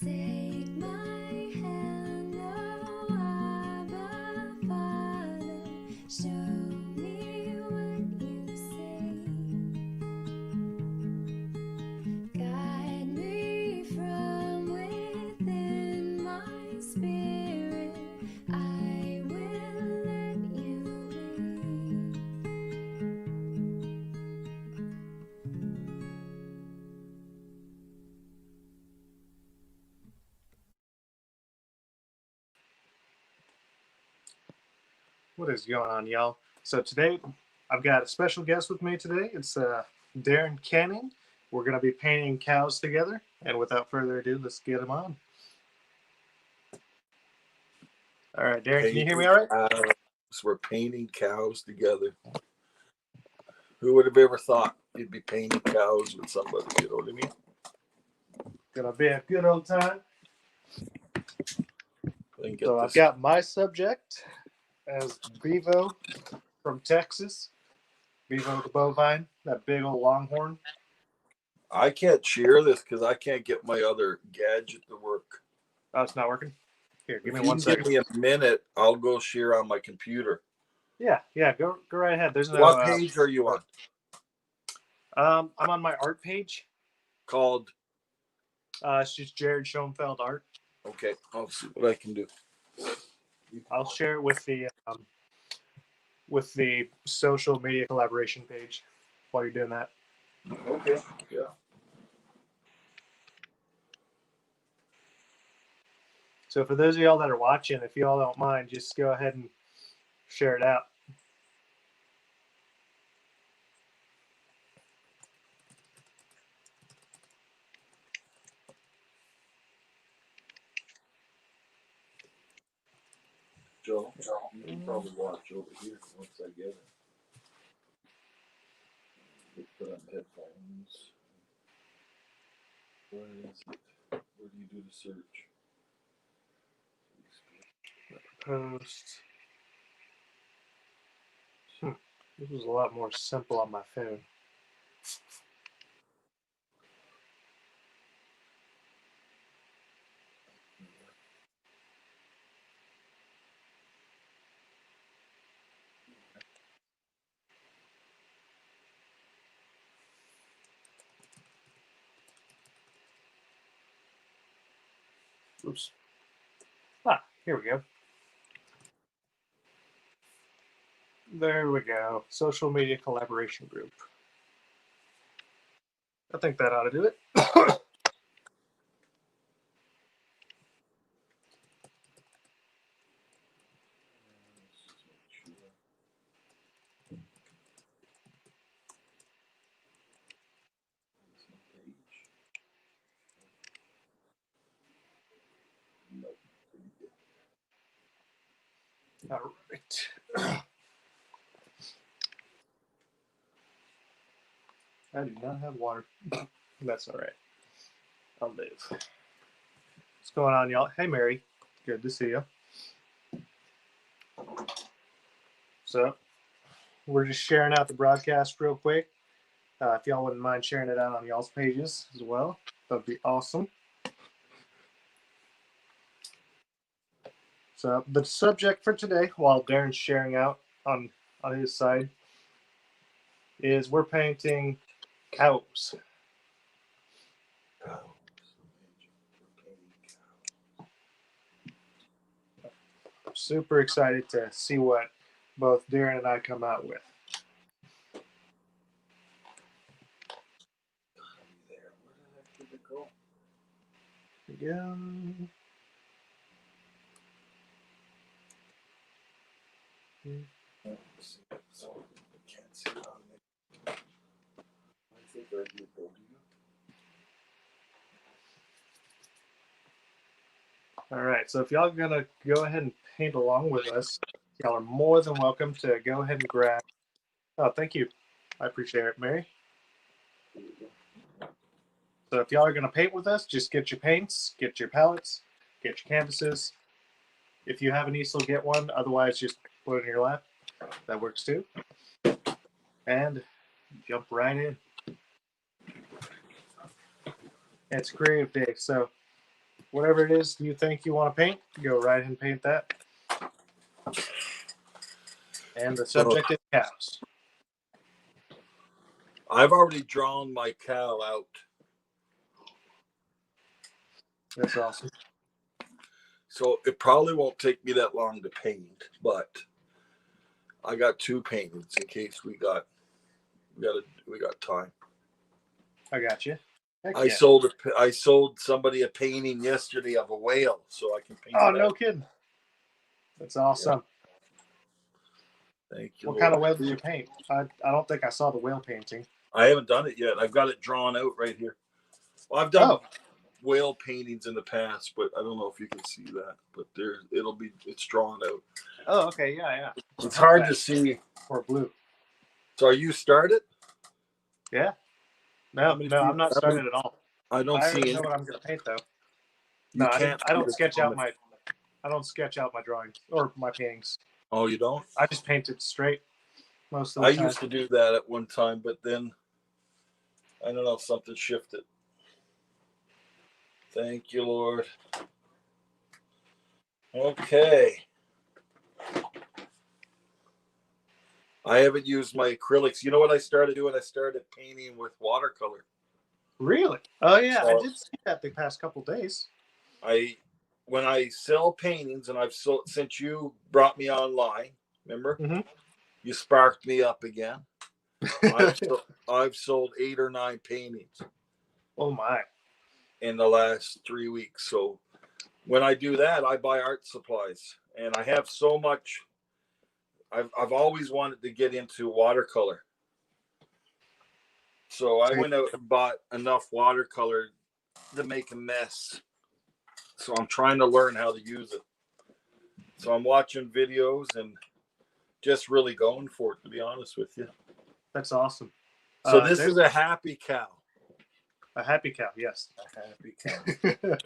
Take my hand, oh Abba Father, show me what you say. Guide me from within my spirit, I will let you lead. What is going on, y'all? So today, I've got a special guest with me today. It's Darren Canning. We're going to be painting cows together. And without further ado, let's get him on. All right, Darren, can you hear me all right? We're painting cows together. Who would have ever thought you'd be painting cows with somebody? You know what I mean? Gonna be a good old time. So I've This. got my subject as Bevo from Texas. Bevo the bovine, that big old longhorn. I can't share this because I can't get my other gadget to work. Oh, it's not working? Here, give me If you one can second. Give me a minute, I'll go share on my computer. Yeah, go right ahead. There's no. What page are you on? I'm on my art page. Called? It's just Jared Schoenfeld Art. Okay, I'll see what I can do. I'll share it with the social media collaboration page while you're doing that. Okay, yeah. So for those of y'all that are watching, if y'all don't mind, just go ahead and share it out. Joe, you can probably watch over here once I get it. Put on headphones. Where is it? Where do you do the search? Post. This was a lot more simple on my phone. Oops. Here we go. There we go. Social media collaboration group. I think that ought to do it. All right. I do not have water. That's all right. I'll live. What's going on, y'all? Hey, Mary. Good to see you. So, we're just sharing out the broadcast real quick. If y'all wouldn't mind sharing it out on y'all's pages as well, that'd be awesome. So, the subject for today, while Darren's sharing out on his side, is we're painting cows. I'm super excited to see what both Darren and I come out with. There we go. All right, so if y'all are gonna go ahead and paint along with us, y'all are more than welcome to go ahead and grab. Oh, thank you. I appreciate it, Mary. So if y'all are gonna paint with us, just get your paints, get your palettes, get your canvases. If you have an easel, get one. Otherwise, just put it in your lap. That works too. And jump right in. It's creative day, so whatever it is you think you want to paint, go right ahead and paint that. And the subject is cows. I've already drawn my cow out. That's awesome. So it probably won't take me that long to paint, but I got 2 paintings in case we got time. I got you. Heck I yeah. sold somebody a painting yesterday of a whale, so I can paint. Oh, that. no kidding. That's awesome. Yeah. Thank you. What kind of whale did you paint? I don't think I saw the whale painting. I haven't done it yet. I've got it drawn out right here. Well, I've done whale paintings in the past, but I don't know if you can see that. But it's drawn out. Oh, okay, yeah. It's hard to see. Or blue. So are you started? Yeah. No, I'm not started at all. I don't see know what I'm going to paint though. No, I don't sketch out my drawings or my paintings. Oh, you don't? I just paint it straight most of the time. I used to do that at one time, but then I don't know, something shifted. Thank you, Lord. Okay. I haven't used my acrylics. You know what I started doing? I started painting with watercolor. Really? Oh yeah, I did see that the past couple days. When I sell paintings, and I've sold since you brought me online, remember? Mm-hmm. You sparked me up again. I've sold 8 or 9 paintings. Oh my! In the last 3 weeks. So when I do that, I buy art supplies, and I have so much. I've always wanted to get into watercolor. So I went out and bought enough watercolor to make a mess. So I'm trying to learn how to use it. So I'm watching videos and just really going for it, to be honest with you. That's awesome. So this is a happy cow. A happy cow, yes. A happy cow.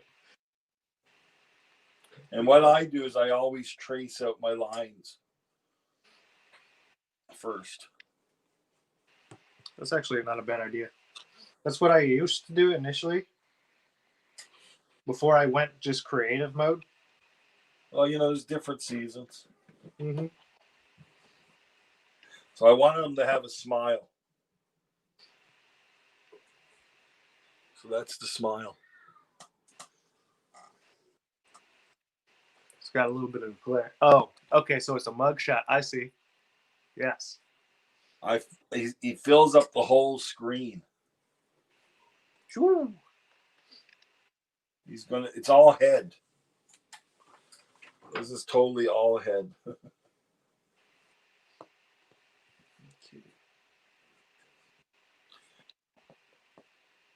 And what I do is I always trace out my lines first. That's actually not a bad idea. That's what I used to do initially before I went just creative mode. Well, there's different seasons. Mm-hmm. So I wanted them to have a smile. So that's the smile. It's got a little bit of glare. Oh, okay. So it's a mug shot. I see. Yes. He fills up the whole screen. Sure. It's all head. This is totally all head.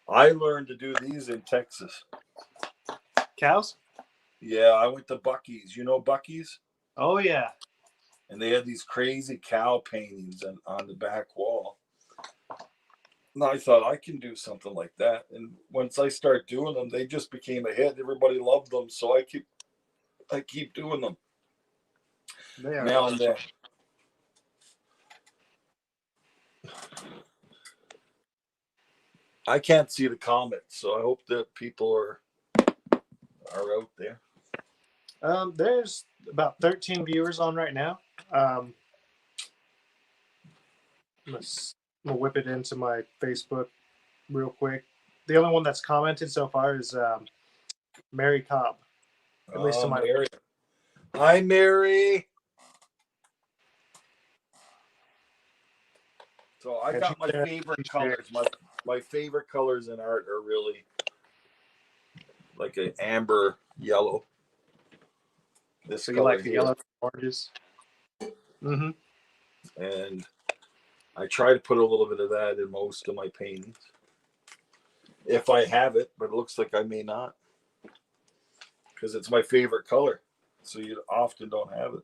I learned to do these in Texas. Cows? Yeah, I went to Buc-ee's. You know Buc-ee's? Oh, yeah. And they had these crazy cow paintings on the back wall. And I thought I can do something like that. And once I start doing them, they just became a hit. Everybody loved them, so I keep doing them. They are now and then. I can't see the comments, so I hope that people are out there. There's about 13 viewers on right now. We'll whip it into my Facebook real quick. The only one that's commented so far is Mary Cobb. At least to my Mary. Hi, Mary. So I got my favorite colors. My favorite colors in art are really like an amber yellow. This so you like the yellow oranges? Mm-hmm. And I try to put a little bit of that in most of my paintings. If I have it, but it looks like I may not. Because it's my favorite color. So you often don't have it.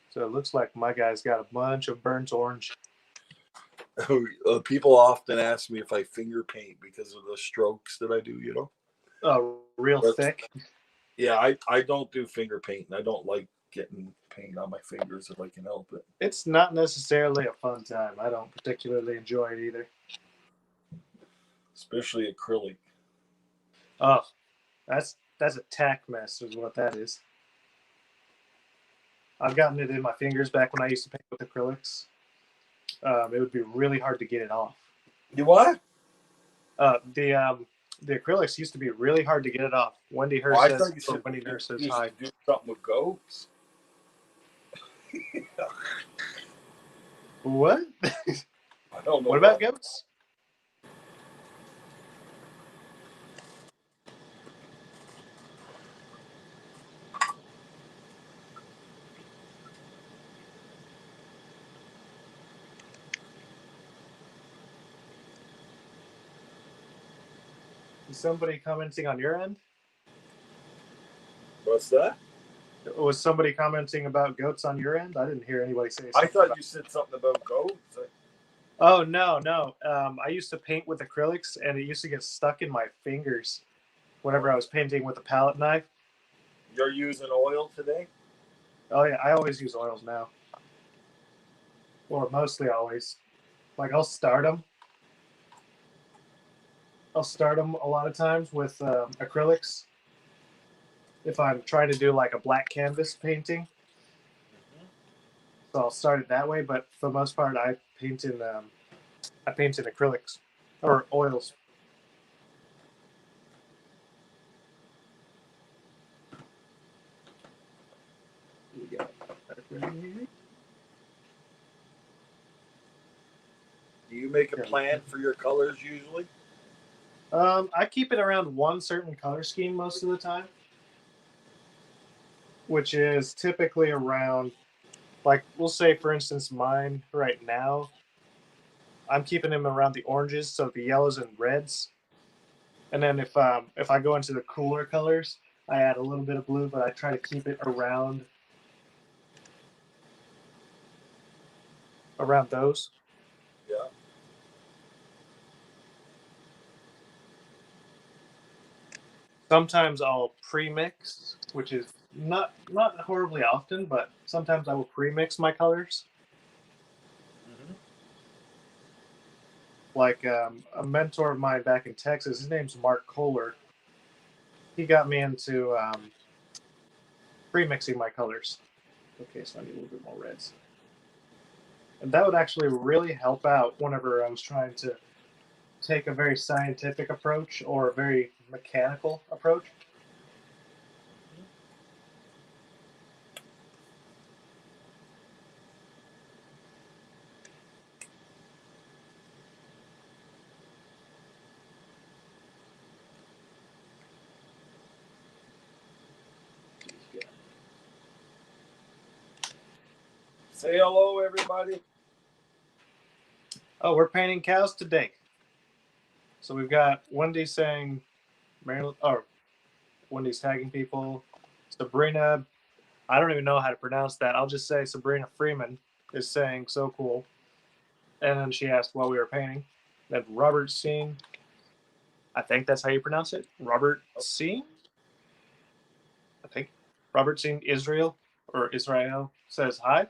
So it looks like my guy's got a bunch of burnt orange. People often ask me if I finger paint because of the strokes that I do, Oh, real thick? Yeah, I don't do finger painting. I don't like getting paint on my fingers if I can help it. It's not necessarily a fun time. I don't particularly enjoy it either. Especially acrylic. Oh, that's a tack mess, is what that is. I've gotten it in my fingers back when I used to paint with acrylics. It would be really hard to get it off. You what? Uh, the um, the acrylics used to be really hard to get it off. Wendy Oh, Hurst I says, thought you or said Wendy you Nurse says used hi. to do something with goats. What? I don't know. What about goats? Is somebody commenting on your end? What's that? Was somebody commenting about goats on your end? I didn't hear anybody say I something. thought you said something about goats. Oh no. I used to paint with acrylics, and it used to get stuck in my fingers whenever I was painting with a palette knife. You're using oil today? Oh yeah, I always use oils now, or mostly always. Like I'll start them. I'll start them a lot of times with acrylics. If I'm trying to do like a black canvas painting, so I'll start it that way. But for the most part, I paint in acrylics or oils. Do you make a plan for your colors usually? I keep it around one certain color scheme most of the time, which is typically around, like, we'll say, for instance, mine right now, I'm keeping them around the oranges, so the yellows and reds. And then if I go into the cooler colors, I add a little bit of blue, but I try to keep it around those. Yeah. Sometimes I'll pre-mix, which is not horribly often, but sometimes I will pre-mix my colors. Mm-hmm. Like a mentor of mine back in Texas, his name's Mark Kohler. He got me into pre-mixing my colors. Okay, so I need a little bit more reds. And that would actually really help out whenever I was trying to take a very scientific approach or a very mechanical approach. Say hello, everybody. Oh, we're painting cows today. So we've got Wendy saying, Wendy's tagging people. Sabrina, I don't even know how to pronounce that. I'll just say Sabrina Freeman is saying so cool. And then she asked while we were painting. Then Robert Seen, I think that's how you pronounce it. Robert Seen? I think Robert Seen Israel says hi.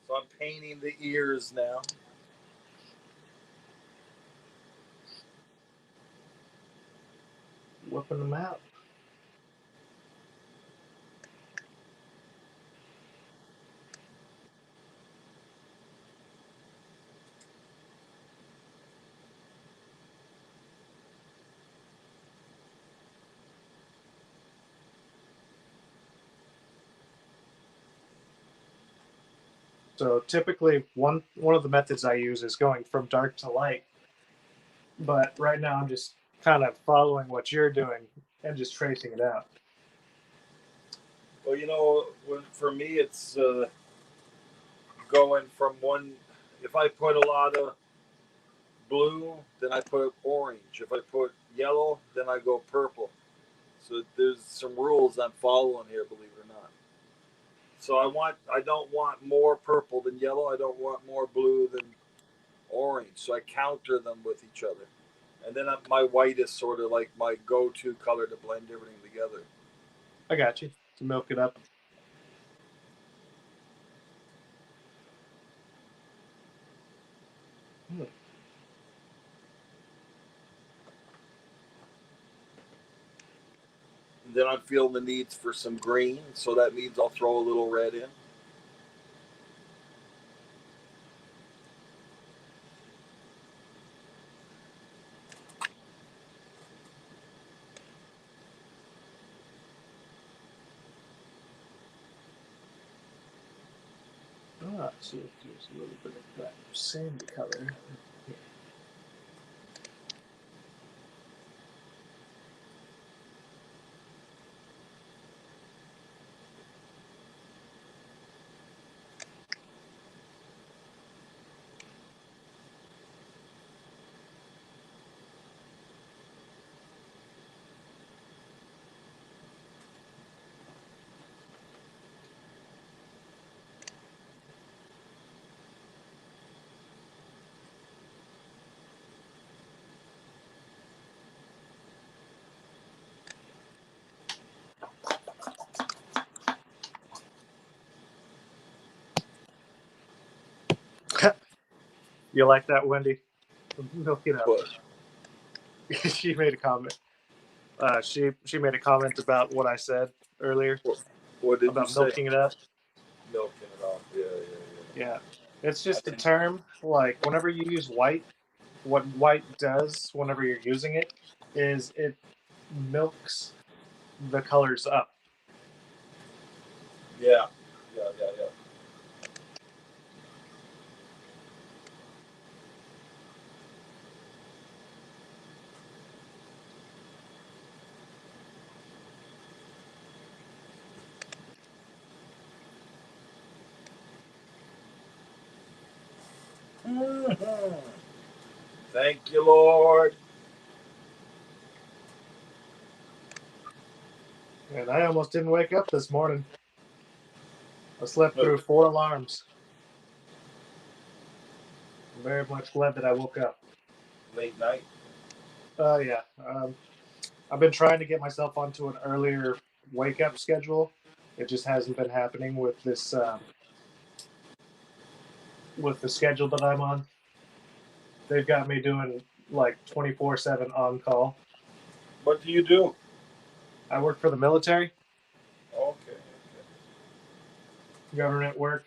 So I'm painting the ears now. Whipping them out. So typically one of the methods I use is going from dark to light. But right now I'm just kind of following what you're doing and just tracing it out. Well, for me, it's going from one. If I put a lot of blue, then I put orange. If I put yellow, then I go purple. So there's some rules I'm following here, believe it or not. So I don't want more purple than yellow. I don't want more blue than orange. So I counter them with each other. And then my white is sort of like my go-to color to blend everything together. I got you. To milk it up. And then I'm feeling the needs for some green, so that means I'll throw a little red in. So there's a little bit of that sandy color. Here. You like that, Wendy? Milk it up. What? She made a comment. She made a comment about what I said earlier What did you about say? milking it up. Milking it off. Yeah. Yeah, it's just a term. Like whenever you use white, what white does whenever you're using it is it milks the colors up. Yeah. Mm-hmm. Thank you, Lord. And I almost didn't wake up this morning. I slept through 4 alarms. I'm very much glad that I woke up. Late night. Yeah. I've been trying to get myself onto an earlier wake up schedule. It just hasn't been happening with this with the schedule that I'm on. They've got me doing like 24/7 on call. What do you do? I work for the military, Okay. government work.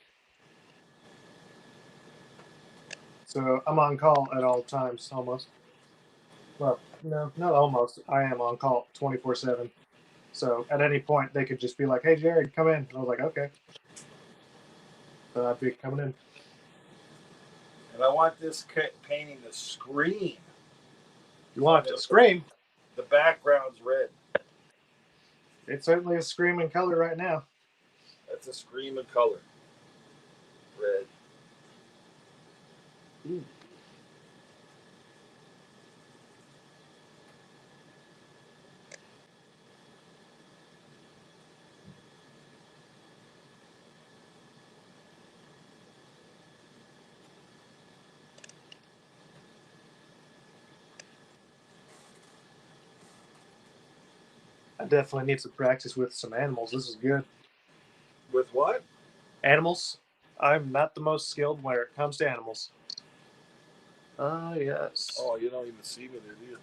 So I'm on call at all times almost. Well, no, not almost. I am on call 24/7. So at any point they could just be like, "Hey Jared, come in." And I was like, "Okay." So I'd be coming in. And I want this painting to scream. You want it to scream? The background's red. It's certainly a screaming color right now. That's a screaming color. Red. Ooh. I definitely need some practice with some animals. This is good. With what? Animals? I'm not the most skilled when it comes to animals. Ah, yes. Oh, you don't even see me there, do you?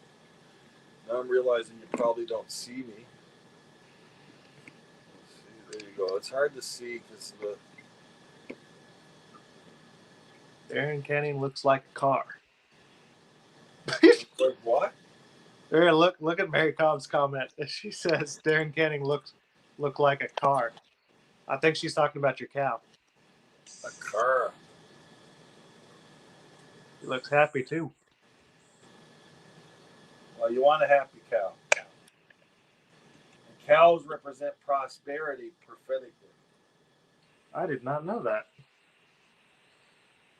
Now I'm realizing you probably don't see me. See, there you go. It's hard to see because the. Darren Canning looks like a car. Like what? Here, look at Mary Cobb's comment. She says Darren Canning look like a car. I think she's talking about your cow. A car. He looks happy too. Well, you want a happy cow. And cows represent prosperity prophetically. I did not know that.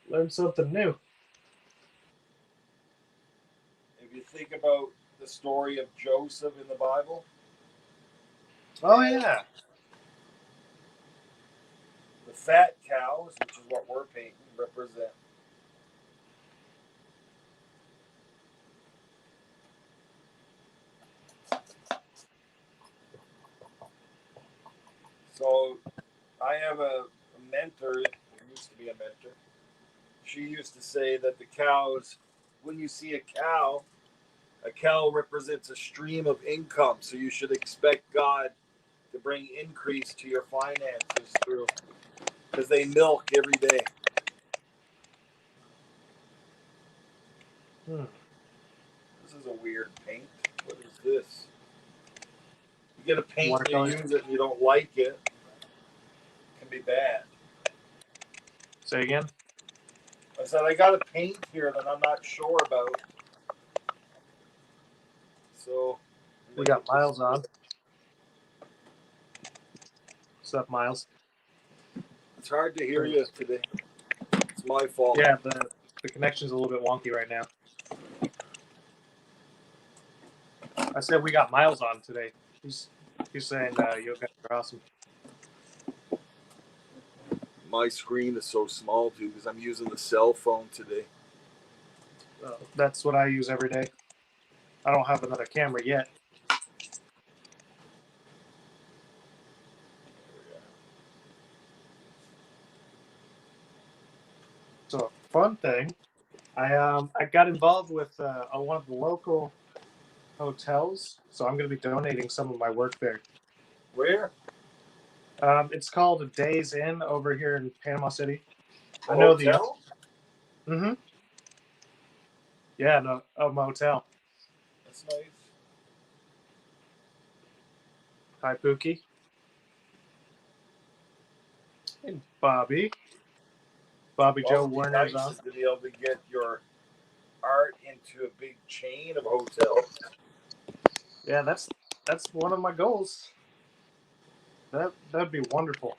Learned something new. If you think about the story of Joseph in the Bible, Oh yeah. the fat cows, which is what we're painting, represent. I have a mentor, who used to be a mentor. She used to say that the cows, when you see a cow represents a stream of income. So you should expect God to bring increase to your finances through, because they milk every day. This is a weird paint. What is this? You get a paint and you Watercolor. use it and you don't like it. It can be bad. Say again. I said I got a paint here that I'm not sure about. So We got Miles on. What's up, Miles? It's hard to hear you today. It's my fault. Yeah, the connection's a little bit wonky right now. I said we got Miles on today. He's saying you guys are awesome. My screen is so small too because I'm using the cell phone today. That's what I use every day. I don't have another camera yet. So fun thing, I got involved with one of the local hotels, so I'm going to be donating some of my work there. Where? It's called a Days Inn over here in Panama City. A I know hotel? the. Mm-hmm. Yeah, no, a motel. That's nice. Hi, Pookie. Hey, Bobby. Bobby Well, Joe it'd be Werner's nice on. is to be able to get your art into a big chain of hotels. Yeah, that's one of my goals. That'd be wonderful.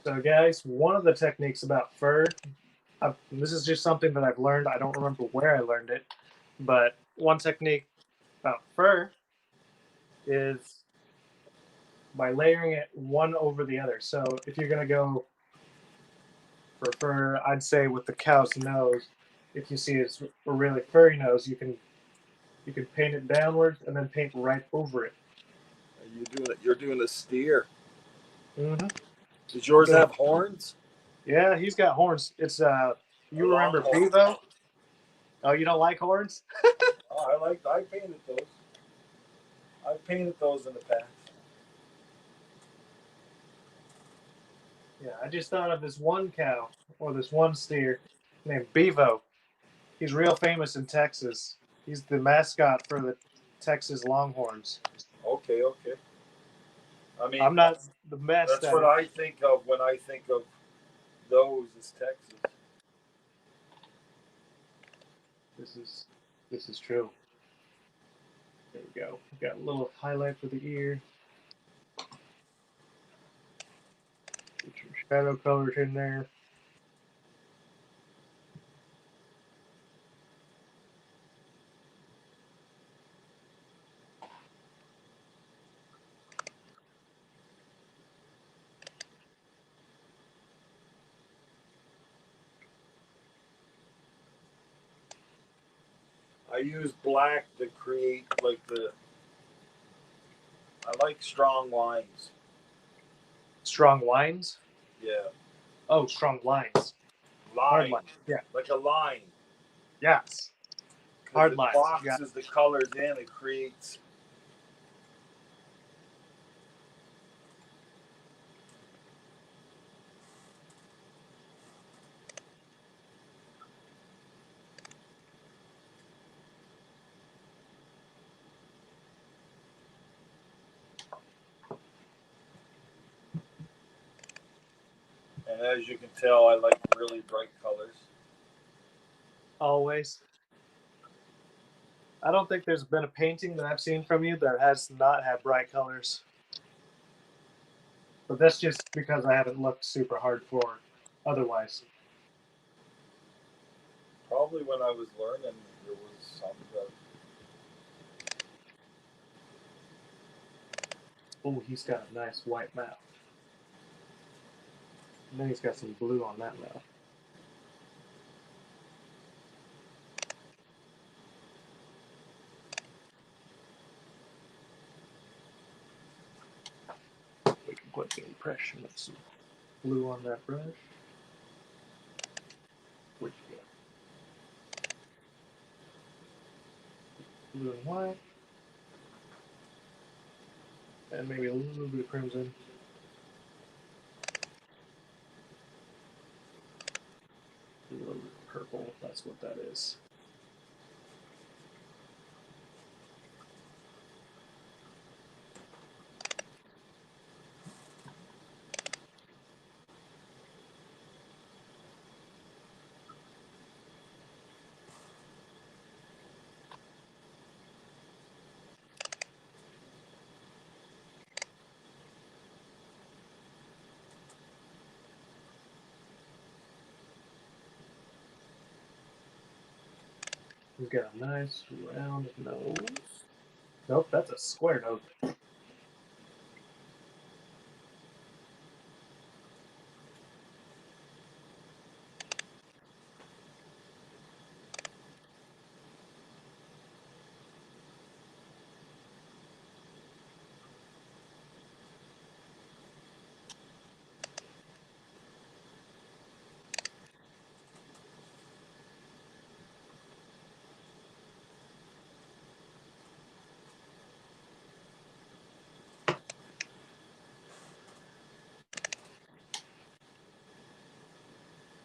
So, guys, one of the techniques about fur, this is just something that I've learned. I don't remember where I learned it, but one technique about fur is by layering it one over the other. So, if you're going to go for fur, I'd say with the cow's nose, if you see it's a really furry nose, you can paint it downwards and then paint right over it. Are you doing it? You're doing a steer. Mm-hmm. Does yours have horns? Yeah, he's got horns. It's you remember Bevo? Oh, you don't like horns? Oh, I painted those. I've painted those in the past. Yeah, I just thought of this one cow or this one steer named Bevo. He's real famous in Texas. He's the mascot for the Texas Longhorns. Okay. I mean, I'm not the best that's at what it. I think of when I think of those as Texas. This is true. There we go. We got a little highlight for the ear. Get your shadow colors in there. I use black to create I like strong lines. Strong lines. Yeah. Oh, strong lines. Hard Line. lines. Yeah. Like a line. Yes. Hard It lines. boxes the colors in. It creates. And as you can tell, I like really bright colors. Always. I don't think there's been a painting that I've seen from you that has not had bright colors. But that's just because I haven't looked super hard for it otherwise. Probably when I was learning, there was some that Oh, he's got a nice white mouth. And then he's got some blue on that mouth. We can put the impression of some blue on that brush. Where'd you go? Blue and white. And maybe a little bit of crimson. A little bit of purple, that's what that is. He's got a nice round nose. Nope, that's a square nose.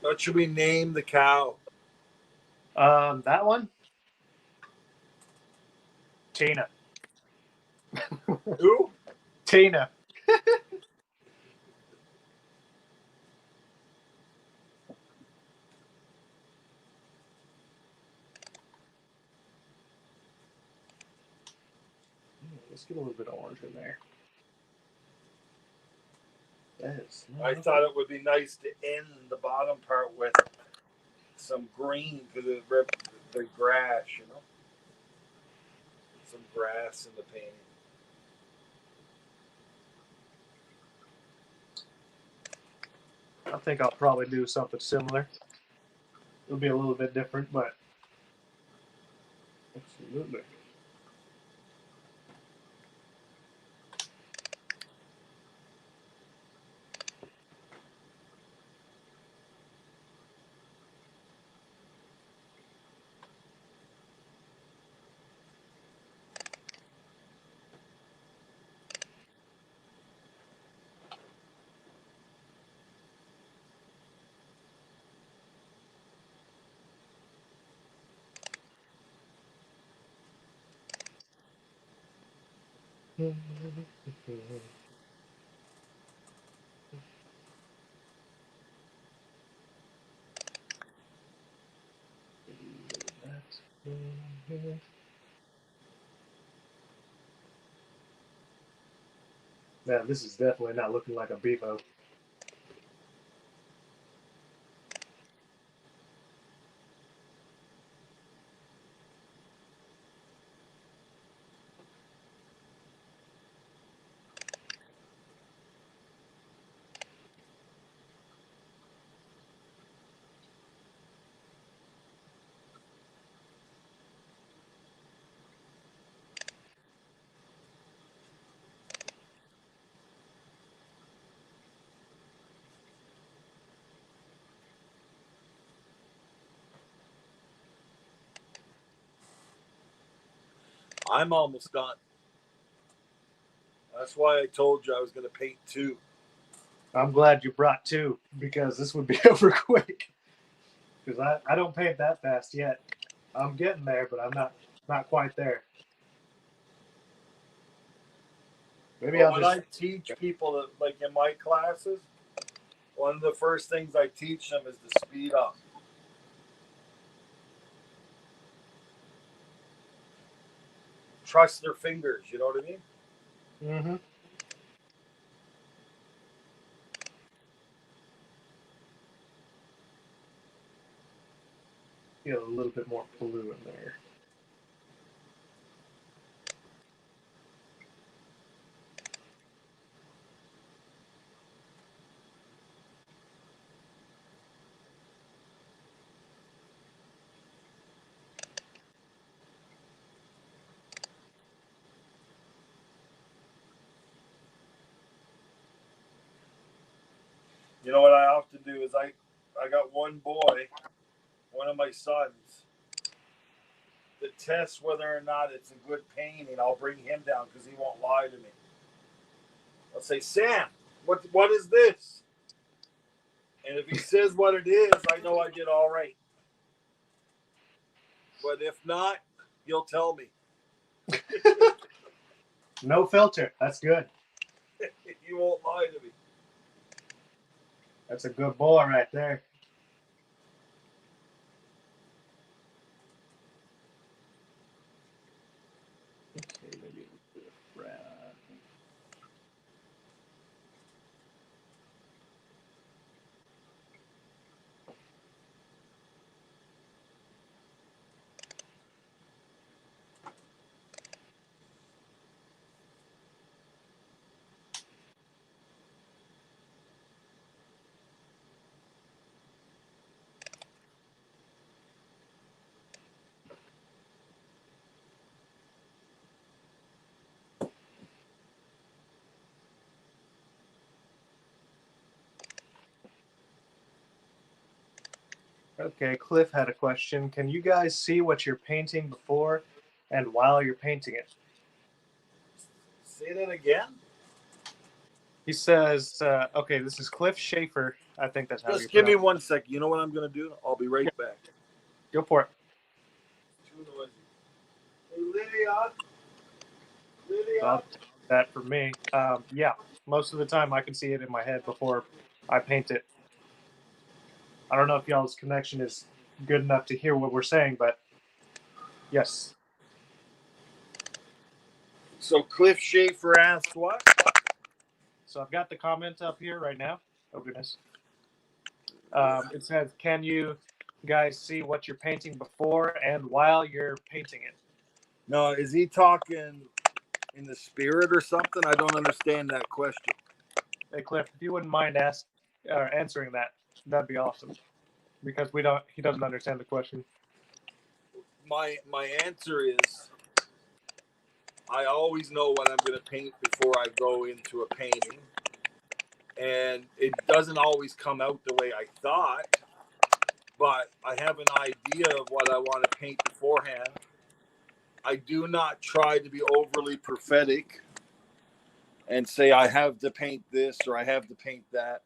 What should we name the cow? That one? Tina. Who? Tina. Let's get a little bit of orange in there. That is I thought it would be nice to end the bottom part with some green because it ripped the grass, you know? Some grass in the painting. I think I'll probably do something similar. It'll be a little bit different, but absolutely. Now, this is definitely not looking like a bevo. I'm almost done. That's why I told you I was going to paint 2. I'm glad you brought 2 because this would be over quick. Because I don't paint that fast yet. I'm getting there, but I'm not quite there. Maybe But I'll when just I teach people, that, like in my classes, one of the first things I teach them is to speed up. Trust their fingers, you know what I mean? Mm-hmm. Get a little bit more blue in there. You know what I often do is I got one boy, one of my sons, to test whether or not it's a good painting. I'll bring him down because he won't lie to me. I'll say, Sam, what is this? And if he says what it is, I know I did all right. But if not, he'll tell me. No filter. That's good. He won't lie to me. That's a good boy right there. Okay, maybe a bit of brown. Okay, Cliff had a question. Can you guys see what you're painting before and while you're painting it? Say that again? He says, okay, this is Cliff Schaefer. I think that's how you Just give me pronounce it. 1 second. You know what I'm going to do? I'll be right back. Go for it. Too noisy. Hey, Lydia. Well, that for me. Yeah, most of the time I can see it in my head before I paint it. I don't know if y'all's connection is good enough to hear what we're saying, but yes. So Cliff Schaefer asked what? So I've got the comment up here right now. Oh, goodness. It says, can you guys see what you're painting before and while you're painting it? No, is he talking in the spirit or something? I don't understand that question. Hey, Cliff, if you wouldn't mind answering that, that'd be awesome. Because he doesn't understand the question. My answer is I always know what I'm going to paint before I go into a painting. And it doesn't always come out the way I thought, but I have an idea of what I want to paint beforehand. I do not try to be overly prophetic and say I have to paint this or I have to paint that.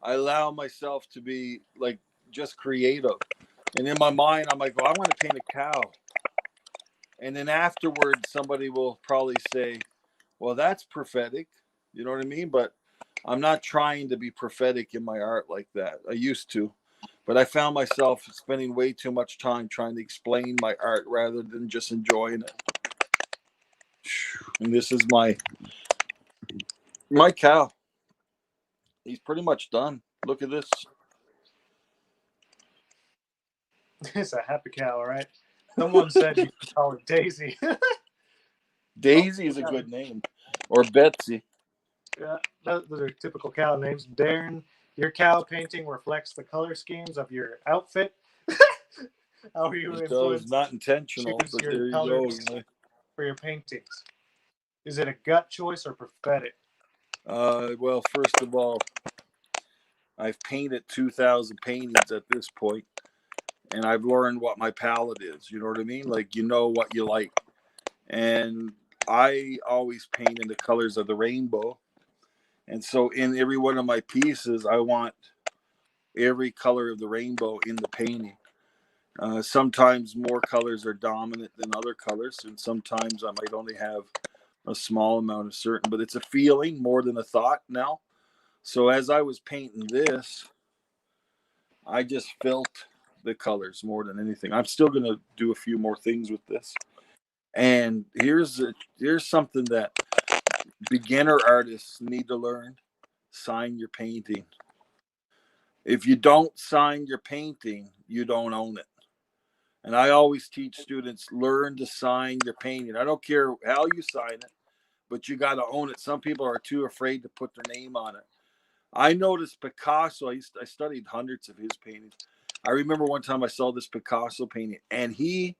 I allow myself to be like just creative. And in my mind, I'm like, well, I want to paint a cow. And then afterwards, somebody will probably say, well, that's prophetic. You know what I mean? But I'm not trying to be prophetic in my art like that. I used to. But I found myself spending way too much time trying to explain my art rather than just enjoying it. And this is my cow. He's pretty much done. Look at this. It's a happy cow, right? Someone said you could call it Daisy. Daisy is a good name. Or Betsy. Yeah, those are typical cow names. Darren, your cow painting reflects the color schemes of your outfit. How are you influenced? Not intentional, but there you go. For your paintings, is it a gut choice or prophetic? Well, first of all, I've painted 2,000 paintings at this point, and I've learned what my palette is. You know what I mean? Like, you know what you like. And I always paint in the colors of the rainbow. And so in every one of my pieces, I want every color of the rainbow in the painting. Sometimes more colors are dominant than other colors, and sometimes I might only have a small amount of certain, but it's a feeling more than a thought now. So as I was painting this, I just felt the colors more than anything. I'm still going to do a few more things with this. And here's something that beginner artists need to learn. Sign your painting. If you don't sign your painting, you don't own it. And I always teach students, learn to sign your painting. I don't care how you sign it, but you got to own it. Some people are too afraid to put their name on it. I noticed Picasso. I studied hundreds of his paintings. I remember one time I saw this Picasso painting, and he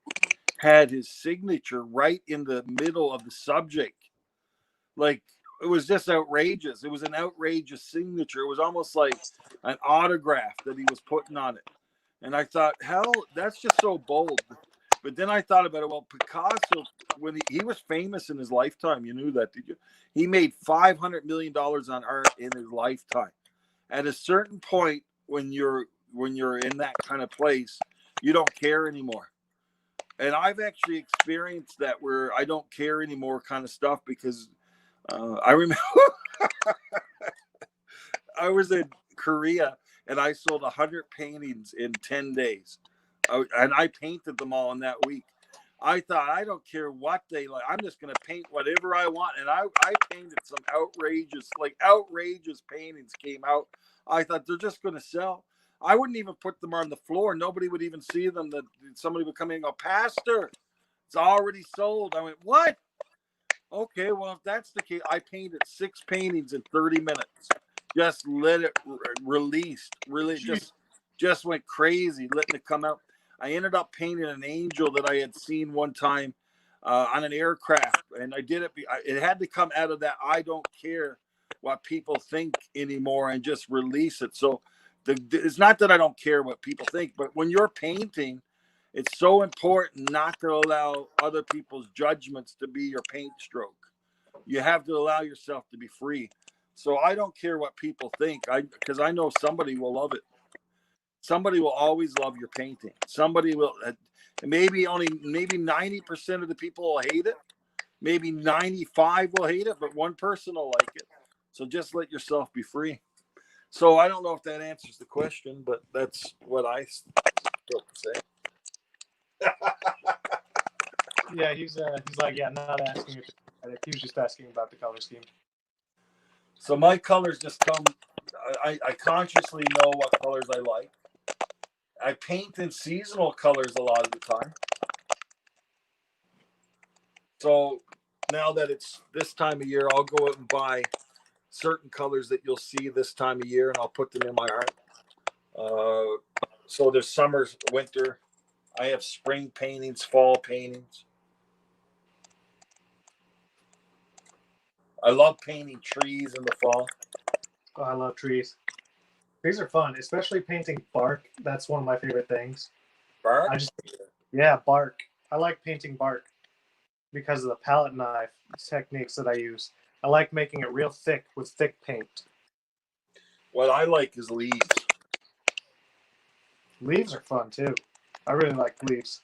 had his signature right in the middle of the subject. Like, it was just outrageous. It was an outrageous signature. It was almost like an autograph that he was putting on it. And I thought, hell, that's just so bold. But then I thought about it. Well, Picasso, when he was famous in his lifetime, you knew that, did you? He made $500 million on art in his lifetime. At a certain point, when you're in that kind of place, you don't care anymore. And I've actually experienced that where I don't care anymore kind of stuff because I remember I was in Korea and I sold 100 paintings in 10 days. And I painted them all in that week. I thought, I don't care what they like. I'm just going to paint whatever I want. And I painted some outrageous paintings came out. I thought they're just going to sell. I wouldn't even put them on the floor. Nobody would even see them. That somebody would come in and go, Pastor, it's already sold. I went, what? Okay, well, if that's the case, I painted 6 paintings in 30 minutes. Just let it release. Really, just went crazy, letting it come out. I ended up painting an angel that I had seen one time on an aircraft, and I did it. It had to come out of that I don't care what people think anymore and just release it. So it's not that I don't care what people think, but when you're painting, it's so important not to allow other people's judgments to be your paint stroke. You have to allow yourself to be free. So I don't care what people think, because I know somebody will love it. Somebody will always love your painting. Somebody will, maybe 90% of the people will hate it. Maybe 95 will hate it, but one person will like it. So just let yourself be free. So I don't know if that answers the question, but that's what I still say. Yeah, he's like, yeah, not asking if he was just asking about the color scheme. So my colors just come. I consciously know what colors I like. I paint in seasonal colors a lot of the time. So now that it's this time of year, I'll go out and buy certain colors that you'll see this time of year, and I'll put them in my art. So there's summer, winter. I have spring paintings, fall paintings. I love painting trees in the fall. Oh, I love trees. Trees are fun, especially painting bark. That's one of my favorite things. Bark? Yeah, bark. I like painting bark because of the palette knife techniques that I use. I like making it real thick with thick paint. What I like is leaves. Leaves are fun too. I really like leaves.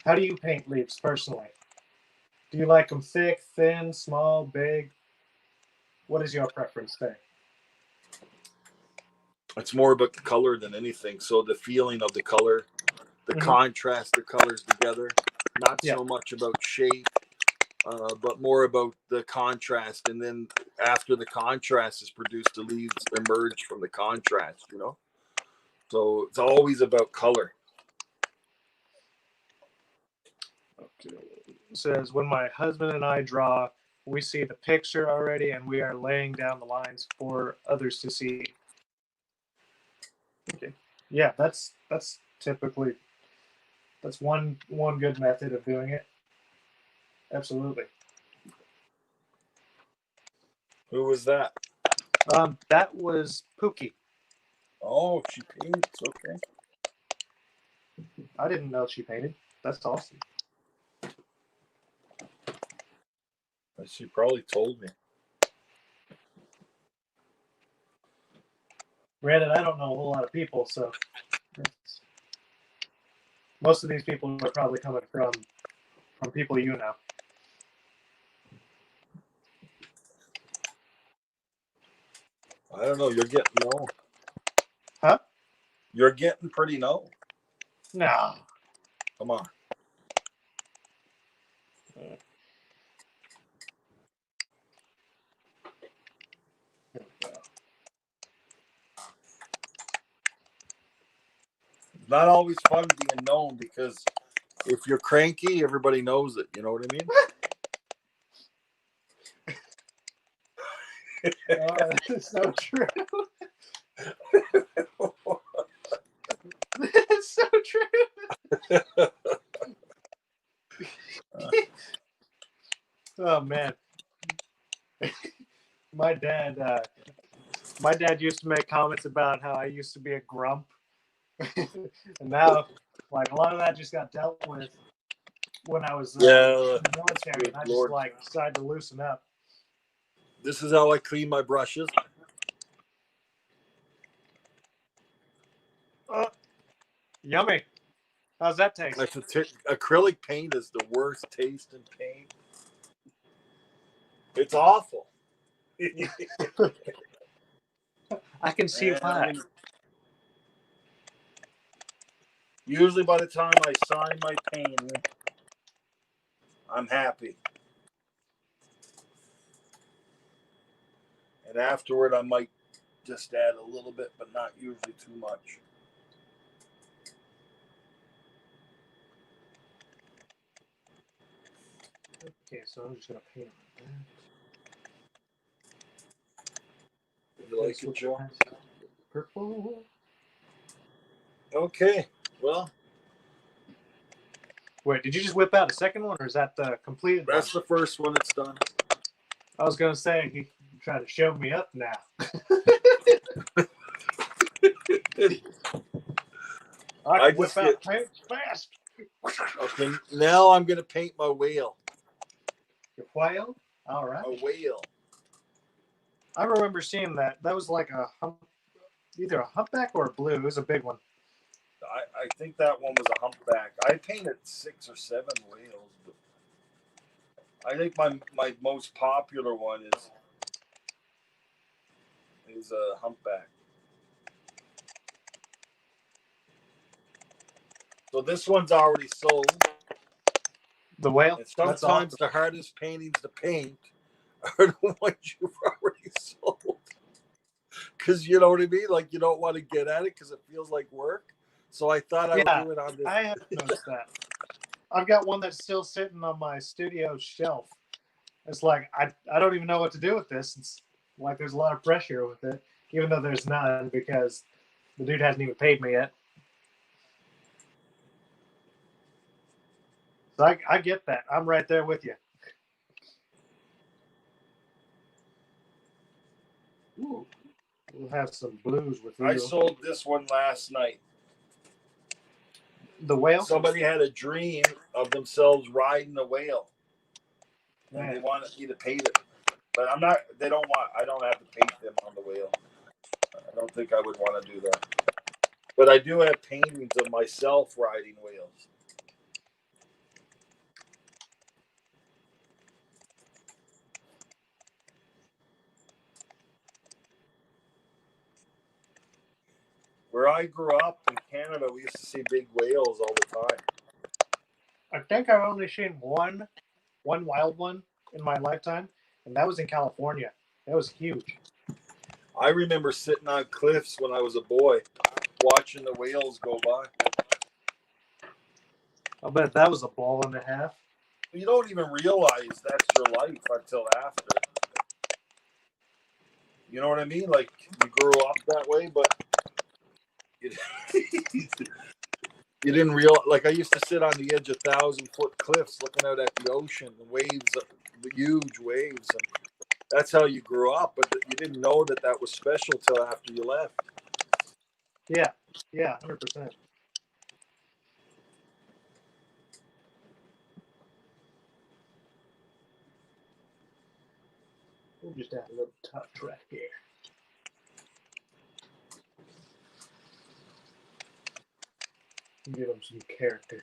How do you paint leaves personally? Do you like them thick, thin, small, big? What is your preference there? It's more about the color than anything. So the feeling of the color, the contrast, the colors together. Not so much about shape, but more about the contrast. And then after the contrast is produced, the leaves emerge from the contrast, you know? So it's always about color. Okay. It says, when my husband and I draw, we see the picture already and we are laying down the lines for others to see. Okay. Yeah, that's typically one good method of doing it. Absolutely. Who was that? That was Pookie. Oh, she paints. Okay. I didn't know she painted. That's awesome. She probably told me. Granted, I don't know a whole lot of people, so most of these people are probably coming from people you know. I don't know. You're getting low. Huh? You're getting pretty low. No. Come on. It's not always fun being known because if you're cranky, everybody knows it. You know what I mean? Oh, that's so true. That's so true. Oh man. And my dad used to make comments about how I used to be a grump. And now, like, a lot of that just got dealt with when I was in the military. And I just, like, decided to loosen up. This is how I clean my brushes. Yummy. How's that taste? Acrylic paint is the worst taste in paint. It's awful. I can see why. Usually by the time I sign my painting, I'm happy. And afterward, I might just add a little bit, but not usually too much. Okay, so I'm just going to paint on that. You like it, Joe? Purple. Okay, well. Wait, did you just whip out a second one, or is that the completed one? That's the first one that's done. I was going to say, you trying to show me up now. I can whip out paint fast. Okay, now I'm going to paint my whale. Your whale? All right. A whale. I remember seeing that. That was like either a humpback or a blue. It was a big one. I think that one was a humpback. I painted 6 or 7 whales. But I think my most popular one is a humpback. So this one's already sold. The whale? And sometimes the hardest paintings to paint are the ones you've already sold. Because you know what I mean? Like, you don't want to get at it because it feels like work. So I thought I would do it on this. I have noticed that. I've got one that's still sitting on my studio shelf. It's like, I don't even know what to do with this. It's like there's a lot of pressure with it, even though there's none because the dude hasn't even paid me yet. So I get that. I'm right there with you. Ooh. We'll have some blues with you. I sold this one last night. The whale? Somebody had a dream of themselves riding a whale. And they wanted me to paint it. But I don't have to paint them on the whale. I don't think I would want to do that. But I do have paintings of myself riding whales. Where I grew up in Canada, we used to see big whales all the time. I think I've only seen one wild one in my lifetime, and that was in California. That was huge. I remember sitting on cliffs when I was a boy, watching the whales go by. I'll bet that was a ball and a half. You don't even realize that's your life until after. You know what I mean? Like, you grew up that way, but you didn't realize. Like, I used to sit on the edge of 1,000-foot cliffs looking out at the ocean, the waves, the huge waves. And that's how you grew up, but you didn't know that was special till after you left. Yeah, 100%. We'll just add a little touch right here. Give them some character.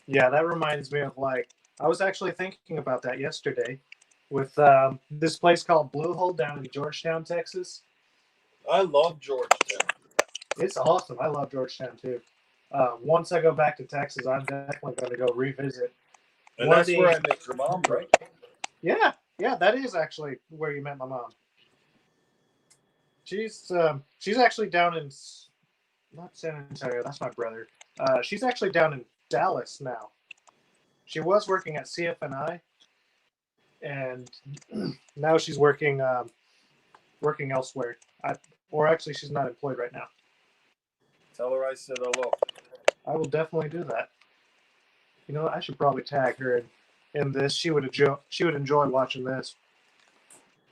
Yeah, that reminds me of, like, I was actually thinking about that yesterday with this place called Blue Hole down in Georgetown, Texas. I love Georgetown. It's awesome. I love Georgetown too. Once I go back to Texas, I'm definitely going to go revisit. And that's where I met your mom, right? Yeah, that is actually where you met my mom. She's actually down in not San Antonio. That's my brother. She's actually down in Dallas now. She was working at CFNI, and now she's working working elsewhere. Or actually, she's not employed right now. Tell her I said hello. I will definitely do that. You know, I should probably tag her in this. She would enjoy. She would enjoy watching this.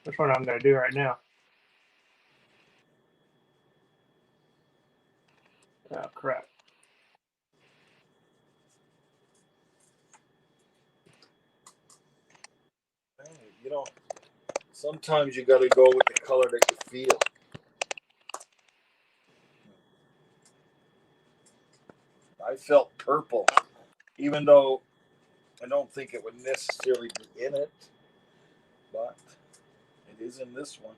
That's what I'm going to do right now. Oh crap! You know, sometimes you got to go with the color that you feel. I felt purple, even though I don't think it would necessarily be in it, but it is in this one.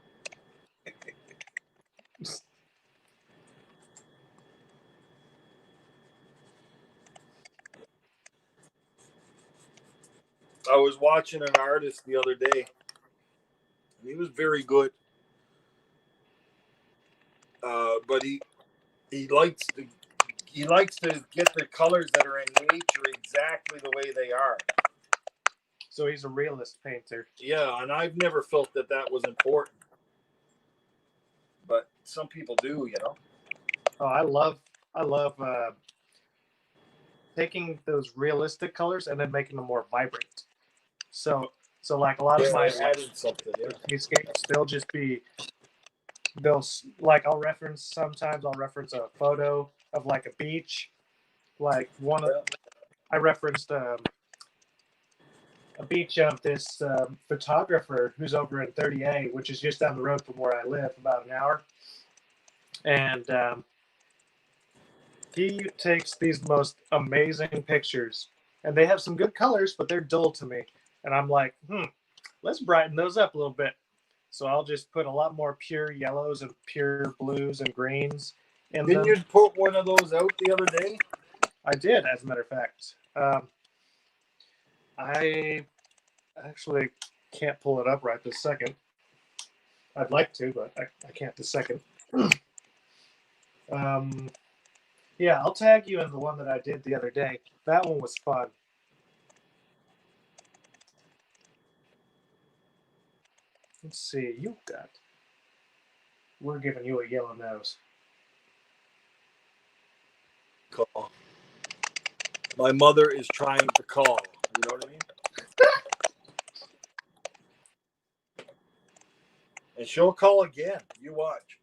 I was watching an artist the other day, and he was very good, but he likes to get the colors that are in nature exactly the way they are. So he's a realist painter. Yeah, and I've never felt that was important, but some people do, you know. Oh, I love taking those realistic colors and then making them more vibrant. So like a lot of my added something. Yeah. escapes, they'll like I'll reference a photo of like a beach, like I referenced a beach of this photographer who's over in 30A, which is just down the road from where I live, about an hour, and he takes these most amazing pictures, and they have some good colors, but they're dull to me, and I'm like, let's brighten those up a little bit. So I'll just put a lot more pure yellows and pure blues and greens in Didn't them. you put one of those out the other day? I did, as a matter of fact. I actually can't pull it up right this second. I'd like to, but I can't this second. Yeah, I'll tag you in the one that I did the other day. That one was fun. Let's see, we're giving you a yellow nose. Call. My mother is trying to call. You know what I mean? And she'll call again. You watch.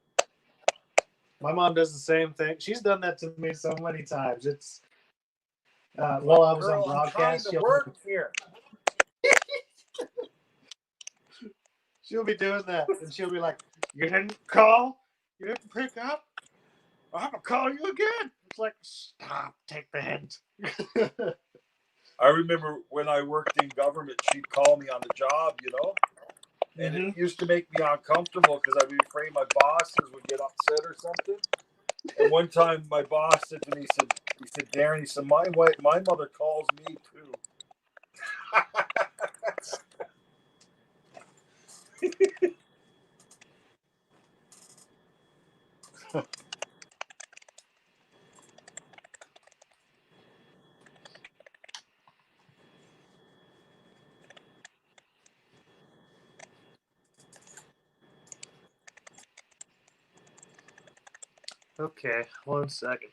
My mom does the same thing. She's done that to me so many times. It's while I was on broadcast, I'm trying to work here. She'll be doing that, and she'll be like, "You didn't call? You didn't pick up? I'm gonna call you again." It's like, stop, take the hint. I remember when I worked in government, she'd call me on the job, you know, and it used to make me uncomfortable because I'd be afraid my bosses would get upset or something. And one time, my boss said to me, he said, Darren, he said, my mother calls me too. Okay, 1 second.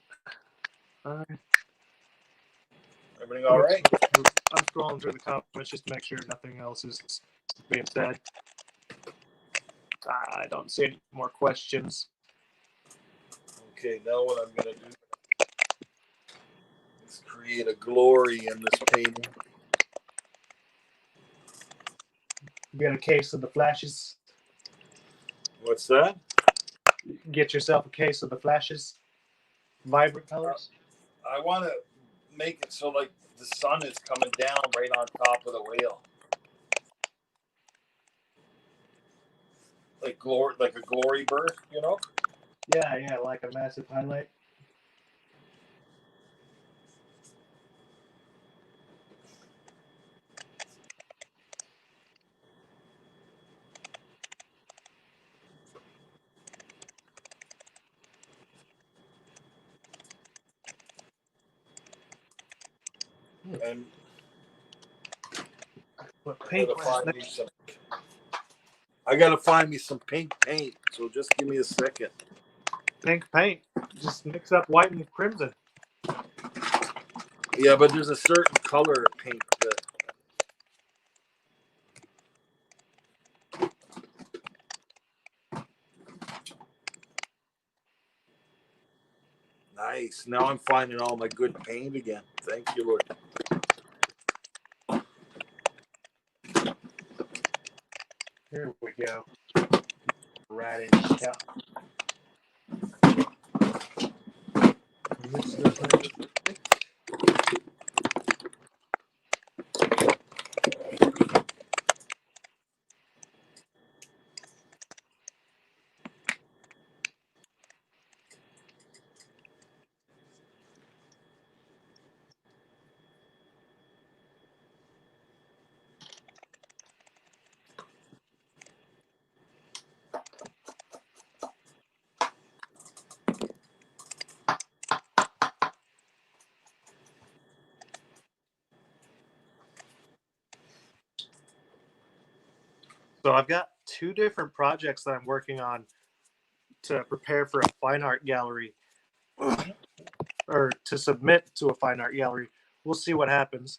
Everything all right? I'm scrolling through the comments just to make sure nothing else is being said. I don't see any more questions. Okay, now what I'm going to do is create a glory in this painting. Get a case of the flashes. What's that? Get yourself a case of the flashes. Vibrant colors. I want to make it so like the sun is coming down right on top of the whale. Like a glory burst, you know? Yeah, like a massive highlight. And What I paint? gotta find me some. I gotta find me some pink paint. So just give me a second. Pink paint. Just mix up white and crimson. Yeah, but there's a certain color of pink that. Nice. Now I'm finding all my good paint again. Thank you, Lord. Here we go. Right in the cup. Mix this in. So I've got two different projects that I'm working on to prepare for a fine art gallery or to submit to a fine art gallery. We'll see what happens.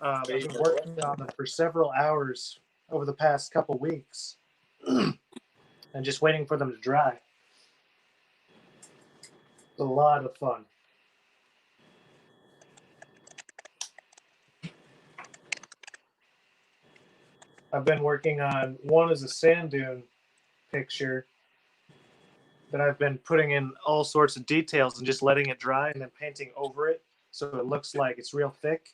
I've been working on them for several hours over the past couple weeks and just waiting for them to dry. It's a lot of fun. I've been working on one is a sand dune picture that I've been putting in all sorts of details and just letting it dry and then painting over it so it looks like it's real thick.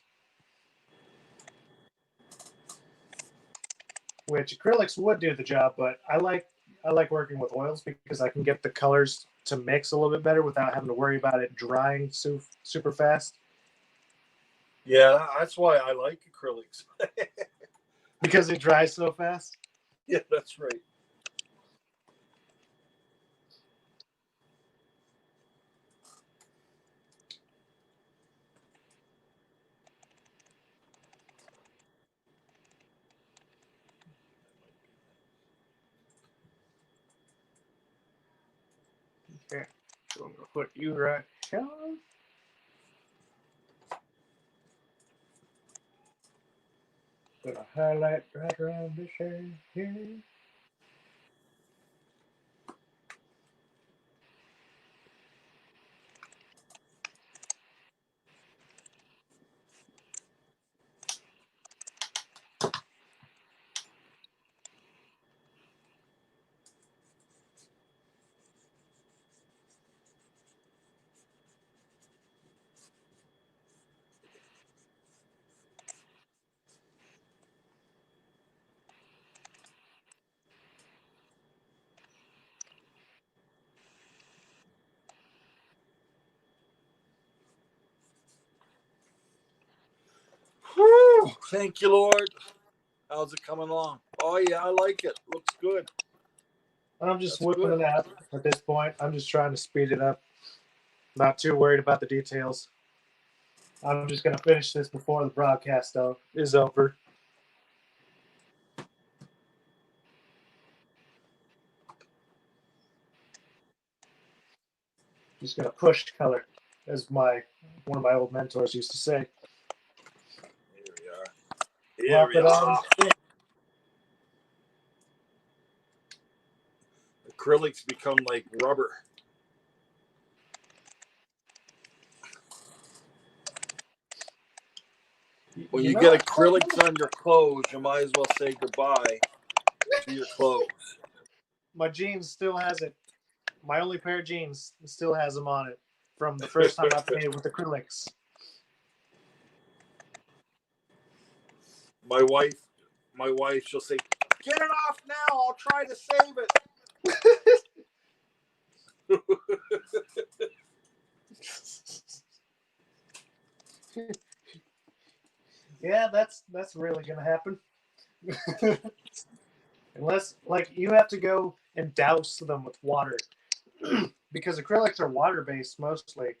Which acrylics would do the job, but I like working with oils because I can get the colors to mix a little bit better without having to worry about it drying super fast. Yeah, that's why I like acrylics. Because it dries so fast. Yeah, that's right. Okay, so I'm gonna put you right here. Gonna highlight right around this area here. Whew, thank you, Lord. How's it coming along? Oh yeah, I like it. Looks good. I'm just That's whipping good. it out at this point. I'm just trying to speed it up. Not too worried about the details. I'm just gonna finish this before the broadcast is over. Just gonna push color, as one of my old mentors used to say. Here we are. Plop it on. Acrylics become like rubber. When you get acrylics on your clothes, you might as well say goodbye to your clothes. My jeans still has it. My only pair of jeans still has them on it from the first time I painted with acrylics. My wife, she'll say, "Get it off now. I'll try to save it." Yeah, that's really gonna happen. Unless, like, you have to go and douse them with water because acrylics are water based mostly.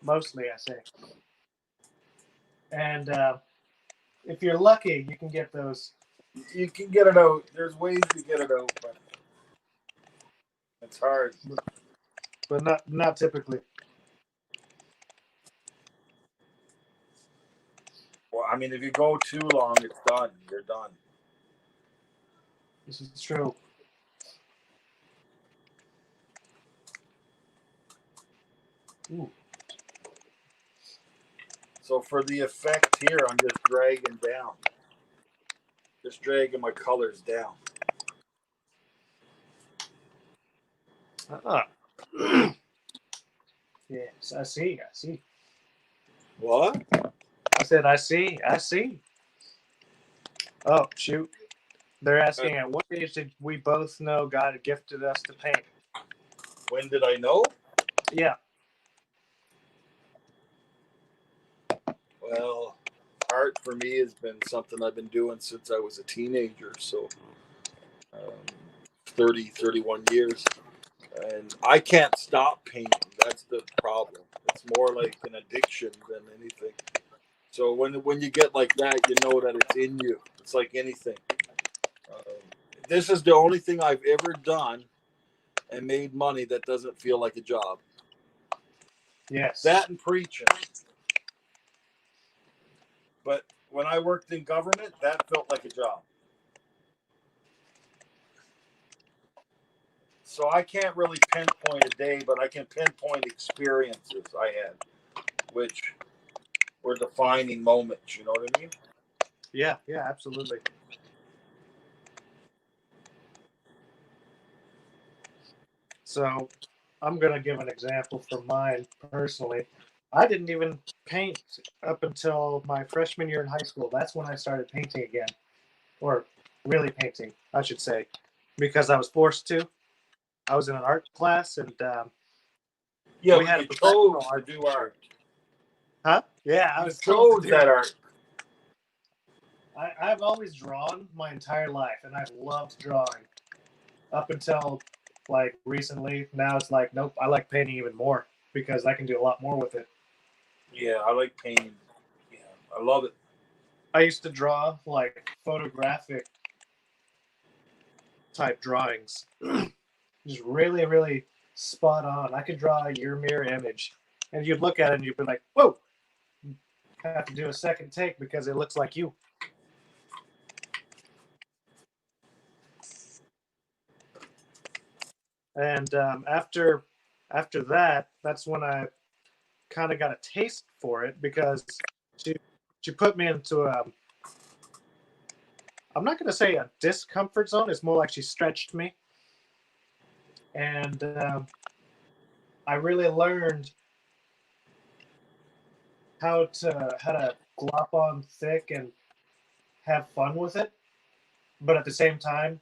I say, and if you're lucky, you can get those. You can get it out. There's ways to get it out, but it's hard. But not typically. Well, I mean, if you go too long, it's done. You're done. This is true. Ooh. So for the effect here, I'm just dragging down. Just dragging my colors down. Ah. Yes, I see. I see. What? I said, I see. I see. Oh, shoot. They're asking at what age did we both know God gifted us to paint? When did I know? Yeah. Well, art for me has been something I've been doing since I was a teenager. So 30, 31 years. And I can't stop painting. That's the problem. It's more like an addiction than anything. So when you get like that, you know that it's in you. It's like anything. This is the only thing I've ever done and made money that doesn't feel like a job. Yes. That and preaching. But when I worked in government, that felt like a job. So I can't really pinpoint a day, but I can pinpoint experiences I had, which were defining moments. You know what I mean? Yeah, absolutely. So I'm going to give an example from mine personally. I didn't even paint up until my freshman year in high school. That's when I started painting again, or really painting, I should say, because I was forced to. I was in an art class, and Yeah, we had you a professional chose to art do teacher. art. Huh? Yeah, I You was told chose to do that it. art. I've always drawn my entire life, and I've loved drawing up until like recently. Now it's like, nope, I like painting even more because I can do a lot more with it. Yeah, I like painting. Yeah, I love it. I used to draw like photographic type drawings, just really, really spot on. I could draw your mirror image, and you'd look at it and you'd be like, whoa, I have to do a second take because it looks like you. And after that, that's when I kind of got a taste for it because she she put me into a, I'm not going to say a discomfort zone. It's more like she stretched me, and I really learned how to glop on thick and have fun with it, but at the same time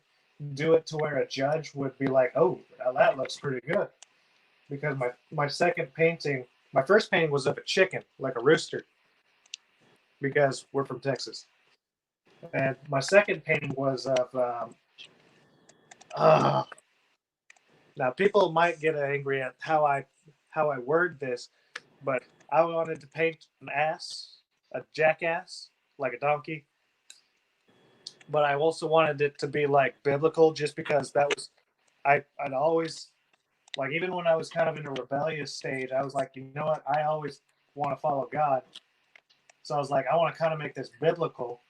do it to where a judge would be like, "Oh, now that looks pretty good." Because my second painting, my first painting was of a chicken, like a rooster, because we're from Texas, and my second painting was of uh, now people might get angry at how I word this, but I wanted to paint an ass, a jackass, like a donkey. But I also wanted it to be like biblical, just because that was I'd always like, even when I was kind of in a rebellious stage, I was like, you know what, I always want to follow God. So I was like, I want to kind of make this biblical.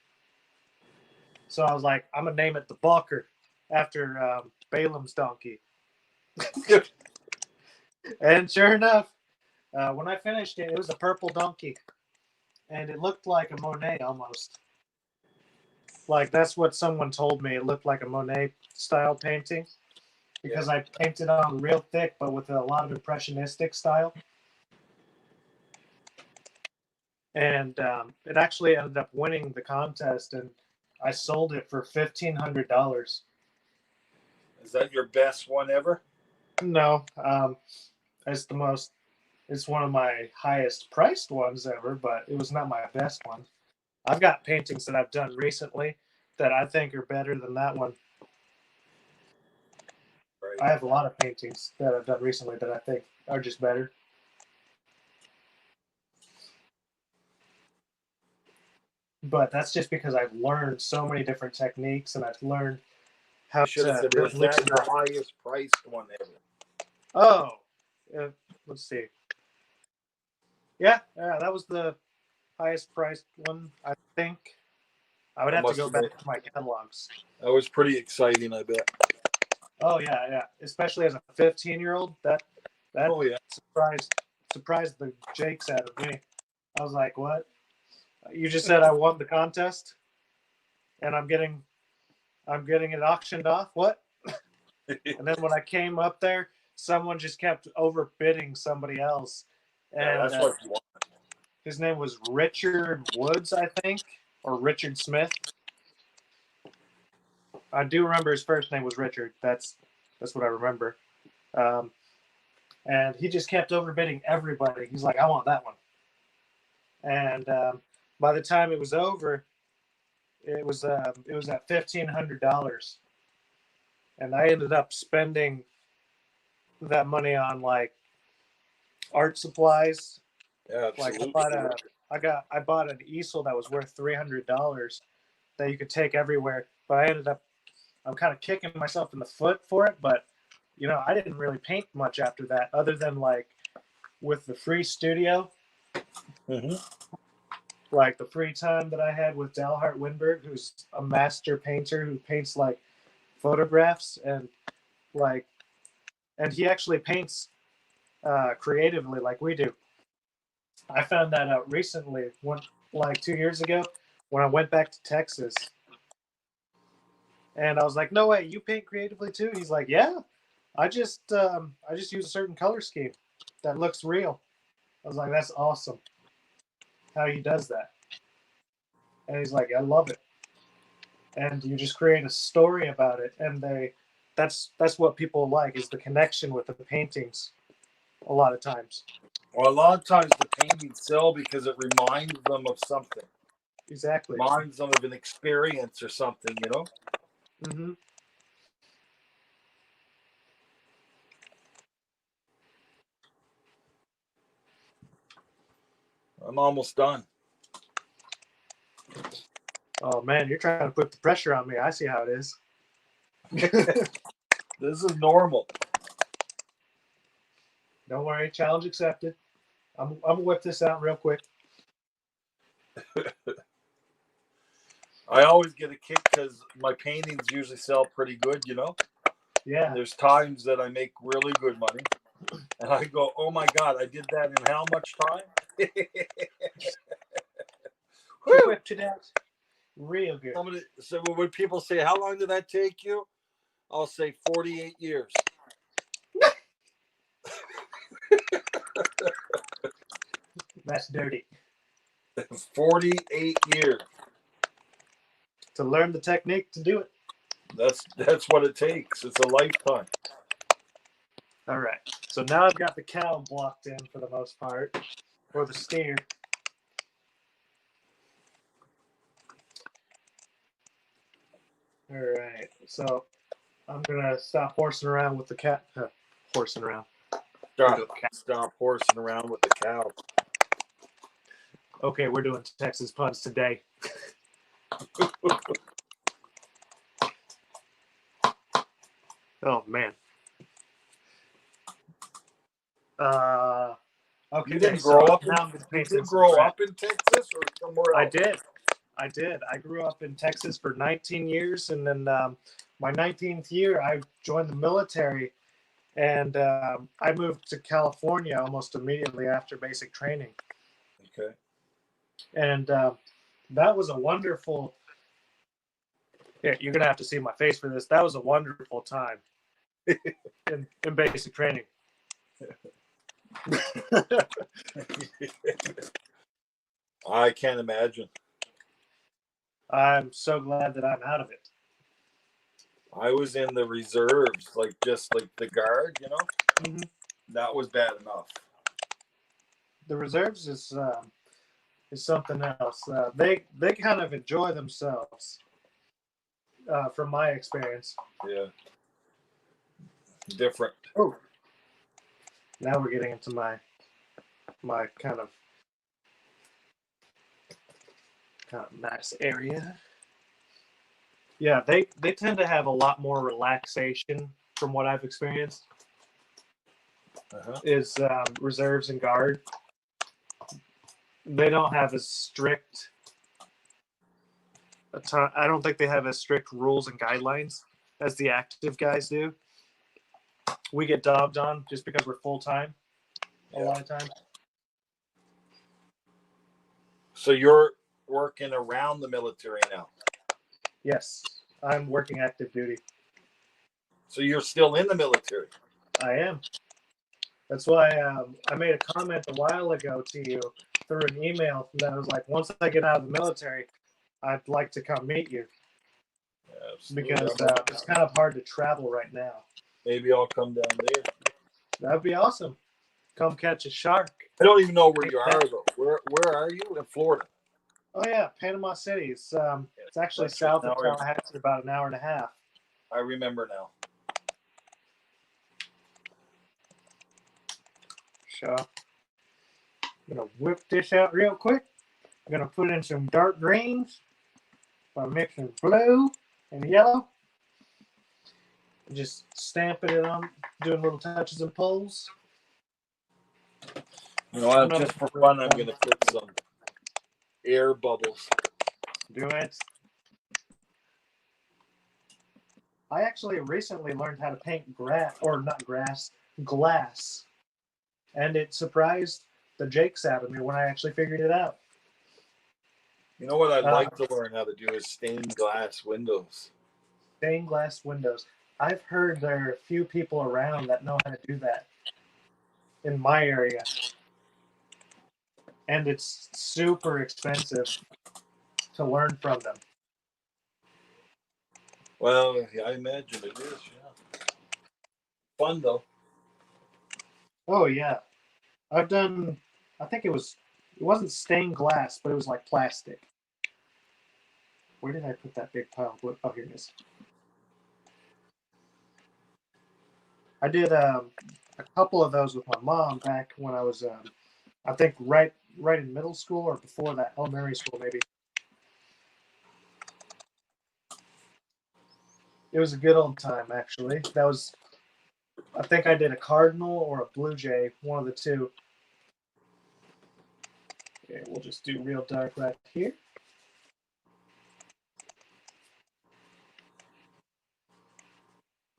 So I was like, I'm gonna name it the Balker after Balaam's donkey. And sure enough, when I finished it, it was a purple donkey, and it looked like a Monet almost. Like, that's what someone told me. It looked like a Monet style painting because I painted on real thick, but with a lot of impressionistic style. And it actually ended up winning the contest, and I sold it for $1,500. Is that your best one ever? No, it's the most. It's one of my highest priced ones ever, but it was not my best one. I've got paintings that I've done recently that I think are better than that one. Right. I have a lot of paintings that I've done recently that I think are just better. but that's just because I've learned so many different techniques, and I've learned how I should have to said, really is mix that it your up. highest priced one ever? Oh, let's see. Yeah, that was the highest priced one, I think. I would That have to must go have been, back to my catalogs. that was pretty exciting, I bet. Oh yeah. Especially as a 15-year-old, that Oh yeah. surprised the Jakes out of me. I was like, what? You just said I won the contest, and I'm getting it auctioned off. What? And then when I came up there, someone just kept overbidding somebody else, Yeah, and that's what you want. his name was Richard Woods, I think, or Richard Smith. I do remember his first name was Richard. That's what I remember. And he just kept overbidding everybody. He's like, I want that one. And by the time it was over, it was at $1,500, and I ended up spending that money on like art supplies. Yeah, Like absolutely. I bought an easel that was worth $300 that you could take everywhere. But I'm kind of kicking myself in the foot for it. But I didn't really paint much after that, other than like with the free studio, Mm-hmm. like the free time that I had with Dalhart Winberg, who's a master painter who paints like photographs and he actually paints creatively like we do. I found that out recently, like 2 years ago, when I went back to Texas, and I was like, "No way, you paint creatively too?" He's like, "Yeah, I just use a certain color scheme that looks real." I was like, "That's awesome, how he does that." And he's like, "I love it," and you just create a story about it, and that's what people like, is the connection with the paintings. A lot of times, Well, a lot of times the paintings sell because it reminds them of something. exactly. Reminds them of an experience or something, you know? Mm-hmm. I'm almost done. Oh man, you're trying to put the pressure on me. I see how it is. This is normal. Don't worry, challenge accepted. I'm gonna whip this out real quick. I always get a kick because my paintings usually sell pretty good, you know? Yeah. And there's times that I make really good money. And I go, oh my God, I did that in how much time? You whipped it out real good. So when people say, how long did that take you? I'll say 48 years. That's dirty. 48 years. To learn the technique to do it. That's what it takes. It's a lifetime. All right. So now I've got the cow blocked in for the most part, or the steer. All right. So I'm gonna stop horsing around with the cat. Horsing around. Stop horsing around with the cow. Okay, we're doing Texas puns today. Oh man. Okay. You didn't grow up. Did you grow up in Texas or somewhere else? I did. I grew up in Texas for 19 years, and then my 19th year, I joined the military, and I moved to California almost immediately after basic training. Okay. And that was a wonderful. Yeah, you're gonna have to see my face for this. That was a wonderful time in basic training. I can't imagine. I'm so glad that I'm out of it. I was in the reserves, just like the guard, you know. Mm-hmm. That was bad enough. The reserves is something else. They kind of enjoy themselves, from my experience. Yeah. Different. Oh, now we're getting into my kind of Nice area. Yeah, they tend to have a lot more relaxation from what I've experienced. Is reserves and guard. They don't have as strict I don't think they have as strict rules and guidelines as the active guys do. We get dogged on just because we're full time a lot of times. So you're working around the military now? Yes, I'm working active duty. So you're still in the military? I am. That's why I made a comment a while ago to you through an email that was like, once I get out of the military, I'd like to come meet you. Absolutely. Because it's kind of hard to travel right now. Maybe I'll come down there. That'd be awesome. Come catch a shark. I don't even know where you are, though. Where are you? In Florida? Oh, yeah, Panama City. It's actually south of Tallahassee, about an hour and a half. I remember now. So, I'm going to whip this out real quick. I'm going to put in some dark greens by mixing blue and yellow. Just stamping it on, doing little touches and pulls. You know, just for fun, I'm going to put some air bubbles. Do it. I actually recently learned how to paint glass. And it surprised the Jakes out of me when I actually figured it out. You know what I'd like to learn how to do is stained glass windows. Stained glass windows. I've heard there are a few people around that know how to do that in my area. And it's super expensive to learn from them. Well, yeah, I imagine it is, yeah. Fun, though. Oh, yeah. I've done, I think it wasn't stained glass, but it was like plastic. Where did I put that big pile of wood? Oh, here it is. I did a couple of those with my mom back when I was, I think, right in middle school or before that, elementary school maybe. It was a good old time, actually. I think I did a cardinal or a blue jay, one of the two. Okay, we'll just do real dark right here.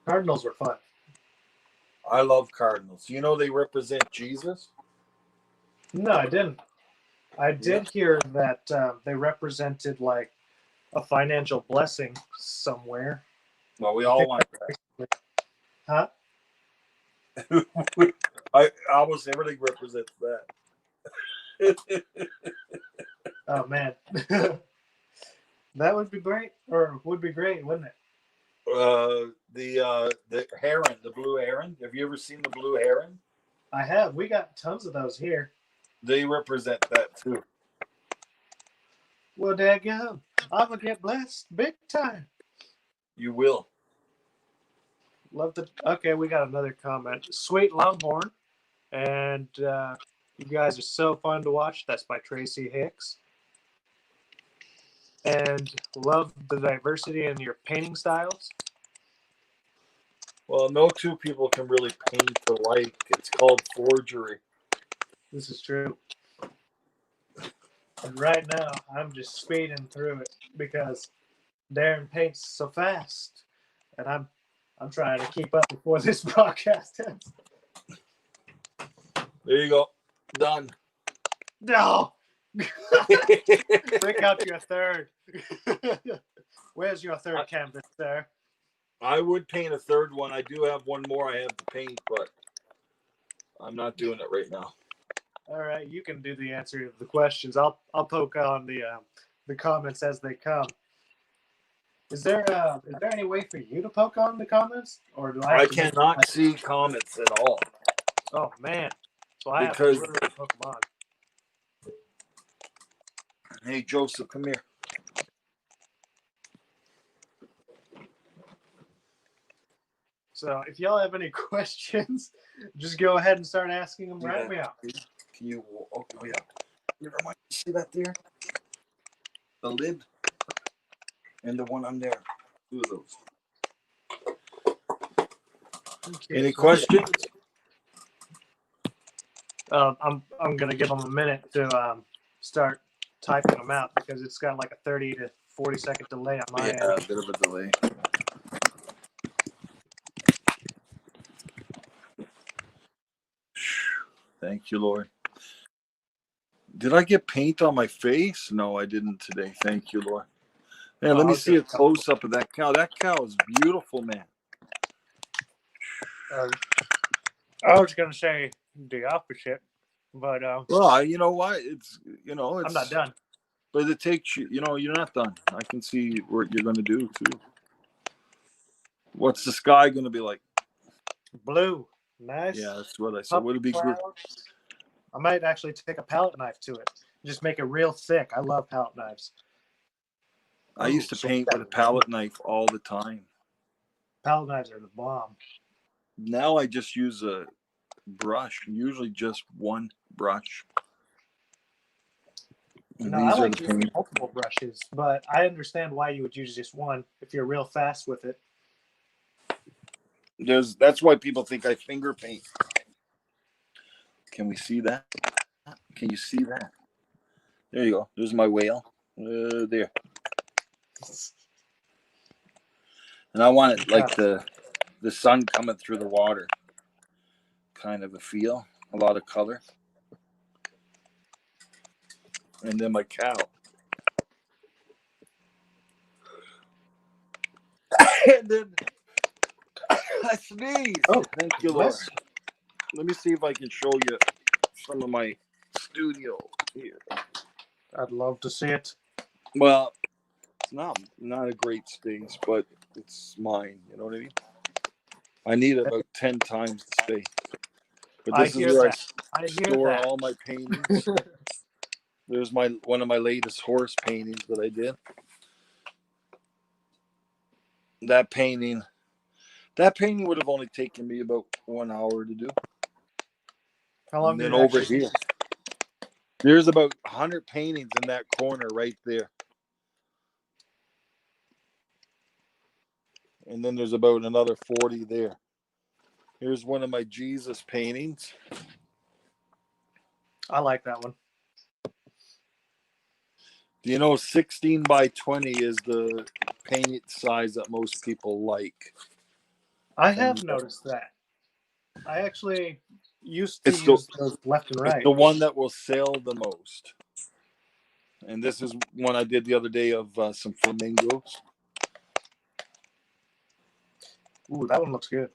Cardinals were fun. I love cardinals. You know they represent Jesus? No, I didn't. I did hear that they represented like a financial blessing somewhere. Well, we all want that. Huh? I almost everything represents that. Oh man, that would be great, or would be great, wouldn't it? The heron, the blue heron. Have you ever seen the blue heron? I have. We got tons of those here. They represent that too. Well, daggone, I'm gonna get blessed big time. You will. Love the. Okay, we got another comment. Sweet Longhorn, and you guys are so fun to watch. That's by Tracy Hicks. And love the diversity in your painting styles. Well, no two people can really paint alike. It's called forgery. This is true. And right now, I'm just speeding through it because Darren paints so fast, and I'm trying to keep up before this broadcast ends. There you go. Done. No. Break out your third. Where's your third canvas, sir? I would paint a third one. I do have one more I have to paint, but I'm not doing it right now. All right, you can do the answer to the questions. I'll poke on the comments as they come. Is there any way for you to poke on the comments, or do I cannot see comments at all. Oh man, so I have to literally poke them on. Hey Joseph, come here. So if y'all have any questions, just go ahead and start asking them right now. Can you? Oh yeah. You see that there? the lid and the one on there. Two of those. Okay, Any so questions? I'm gonna give them a minute to start typing them out because it's got like a 30 to 40-second delay on my Yeah, end. a bit of a delay. Thank you, Lord. Did I get paint on my face? No, I didn't today. Thank you, Lord. Man, Oh, let me okay. see a close up of that cow. That cow is beautiful, man. I was gonna say the opposite, but Well, you know what? It's I'm not done. But it takes you. You're not done. I can see what you're going to do too. What's the sky going to be like? Blue, nice. Yeah, that's what I said. Would it be good? I might actually take a palette knife to it. Just make it real thick. I love palette knives. I used to paint with a palette knife all the time. Palette knives are the bomb. Now I just use a brush, usually just one brush. No, I like using multiple brushes, but I understand why you would use just one if you're real fast with it. That's why people think I finger paint. Can we see that? Can you see that? There you go. There's my whale. There. And I want it like the sun coming through the water. Kind of a feel. A lot of color. And then my cow. And then I sneeze. Oh, thank you, Lord. Let me see if I can show you some of my studio here. I'd love to see it. Well, it's not a great space, but it's mine. You know what I mean? I need about 10 times the space. But this is where I store all my paintings. There's one of my latest horse paintings that I did. That painting would have only taken me about 1 hour to do. How long? And then over here, there's about 100 paintings in that corner right there. And then there's about another 40 there. Here's one of my Jesus paintings. I like that one. You know, 16 by 20 is the paint size that most people like. I have noticed that. I actually used to use those left and right. It's the one that will sell the most. And this is one I did the other day of some flamingos. Ooh, that one looks good.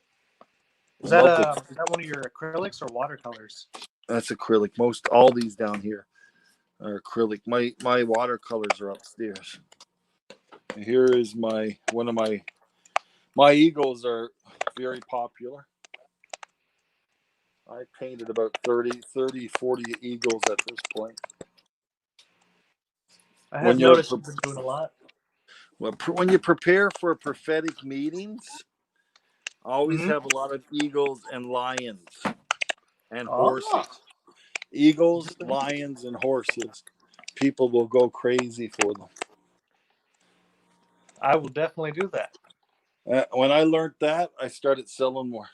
Is that one of your acrylics or watercolors? That's acrylic. All these down here are acrylic. My watercolors are upstairs. And here is one of my eagles are very popular. I painted about 30, 40 eagles at this point. I have noticed you've been doing a lot. Well, when you prepare for prophetic meetings, always have a lot of eagles and lions and horses. Eagles, lions, and horses. People will go crazy for them. I will definitely do that. When I learned that, I started selling more.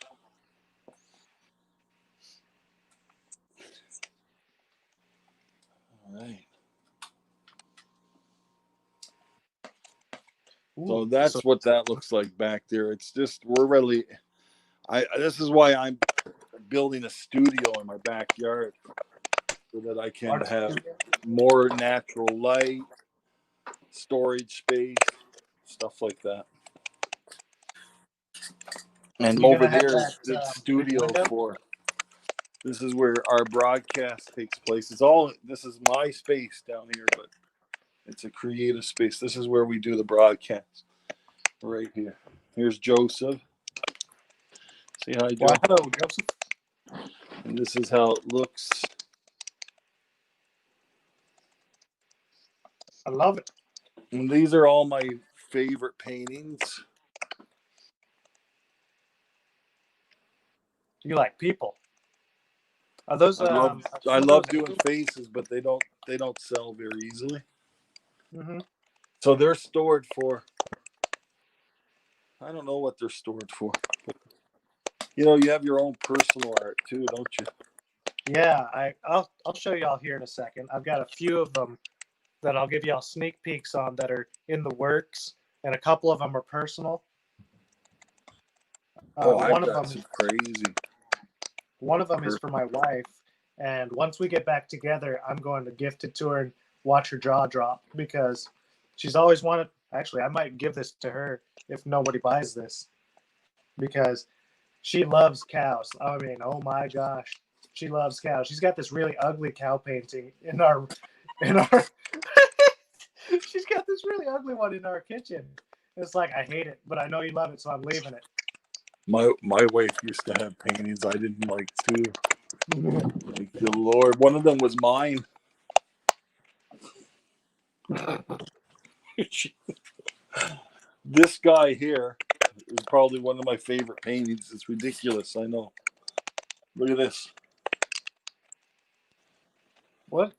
All right. Ooh, so that's what that looks like back there. It's just this is why I'm building a studio in my backyard so that I can have more natural light, storage space, stuff like that. And over there is the studio this is where our broadcast takes place. This is my space down here, but it's a creative space. This is where we do the broadcast. Right here. Here's Joseph. See how I do? Well, hello, Joseph. And this is how it looks. I love it. And these are all my favorite paintings. You like people? Are those? I love doing faces, but they don't sell very easily. Mm-hmm. So they're stored for, I don't know what they're stored for. You have your own personal art too, don't you? Yeah, I'll show y'all here in a second. I've got a few of them that I'll give y'all sneak peeks on that are in the works, and a couple of them are personal. I've One of got them, some crazy. one of them is for my wife, and once we get back together, I'm going to gift it to her and watch her jaw drop because she's always wanted. Actually, I might give this to her if nobody buys this because she loves cows. I mean, oh my gosh, she loves cows. She's got this really ugly cow painting in our. She's got this really ugly one in our kitchen. It's like I hate it, but I know you love it, so I'm leaving it. My wife used to have paintings I didn't like too. Like the Lord, one of them was mine. This guy here is probably one of my favorite paintings. It's ridiculous, I know. Look at this. What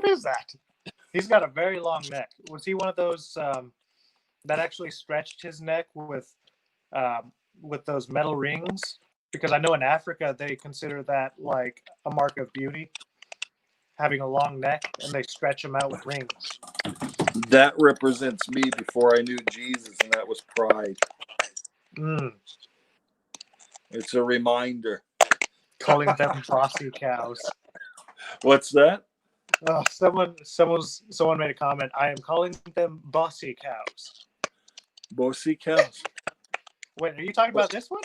is that? He's got a very long neck. Was he one of those that actually stretched his neck with those metal rings? Because I know in Africa they consider that like a mark of beauty, having a long neck, and they stretch them out with rings. That represents me before I knew Jesus, and that was pride. Mm, It's a reminder. calling them bossy cows. What's that? Oh, someone made a comment. I am calling them bossy cows. Bossy cows. Wait, are you talking about this one?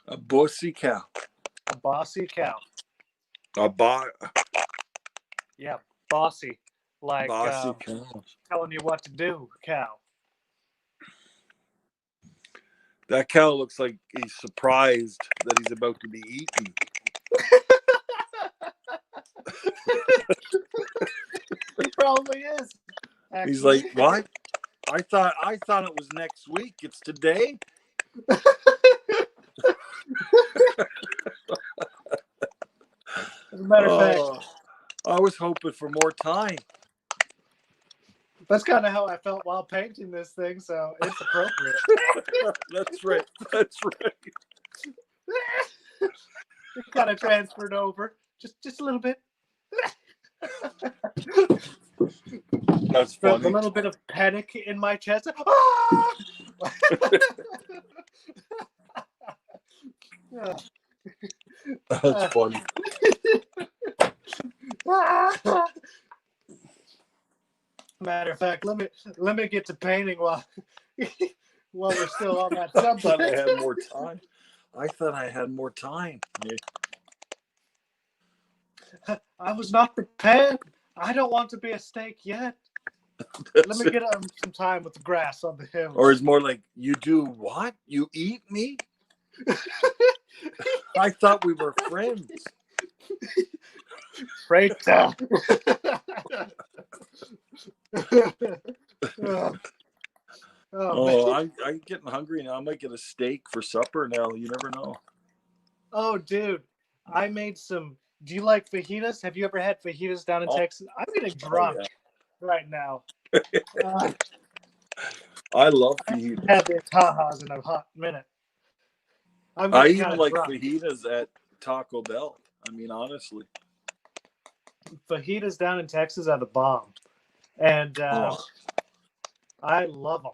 A bossy cow. A bossy cow. A Yeah, bossy. Like bossy cow. telling you what to do, cow. That cow looks like he's surprised that he's about to be eaten. He probably is. Actually. He's like, what? I thought it was next week. It's today. As a matter of fact, I was hoping for more time. that's kind of how I felt while painting this thing, so it's appropriate. That's right. That's right. It kind of transferred over just a little bit. That's The funny. little bit of panic in my chest. Ah! That's funny. Matter of fact, let me get to painting while we're still on that I thought subject. I had more time. I thought I had more time. I was not prepared. I don't want to be a steak yet. Let me get some time with the grass on the hills. Or it's more like, you do what? You eat me? I thought we were friends. Right. I'm getting hungry now. I might get a steak for supper now. You never know. Oh, dude, I made some. Do you like fajitas? Have you ever had fajitas down in Texas? I'm getting drunk right now. I love I fajitas. have the Tajas in a hot minute. I even like fajitas at Taco Bell. I mean, honestly. Fajitas down in Texas are the bomb. And I love them.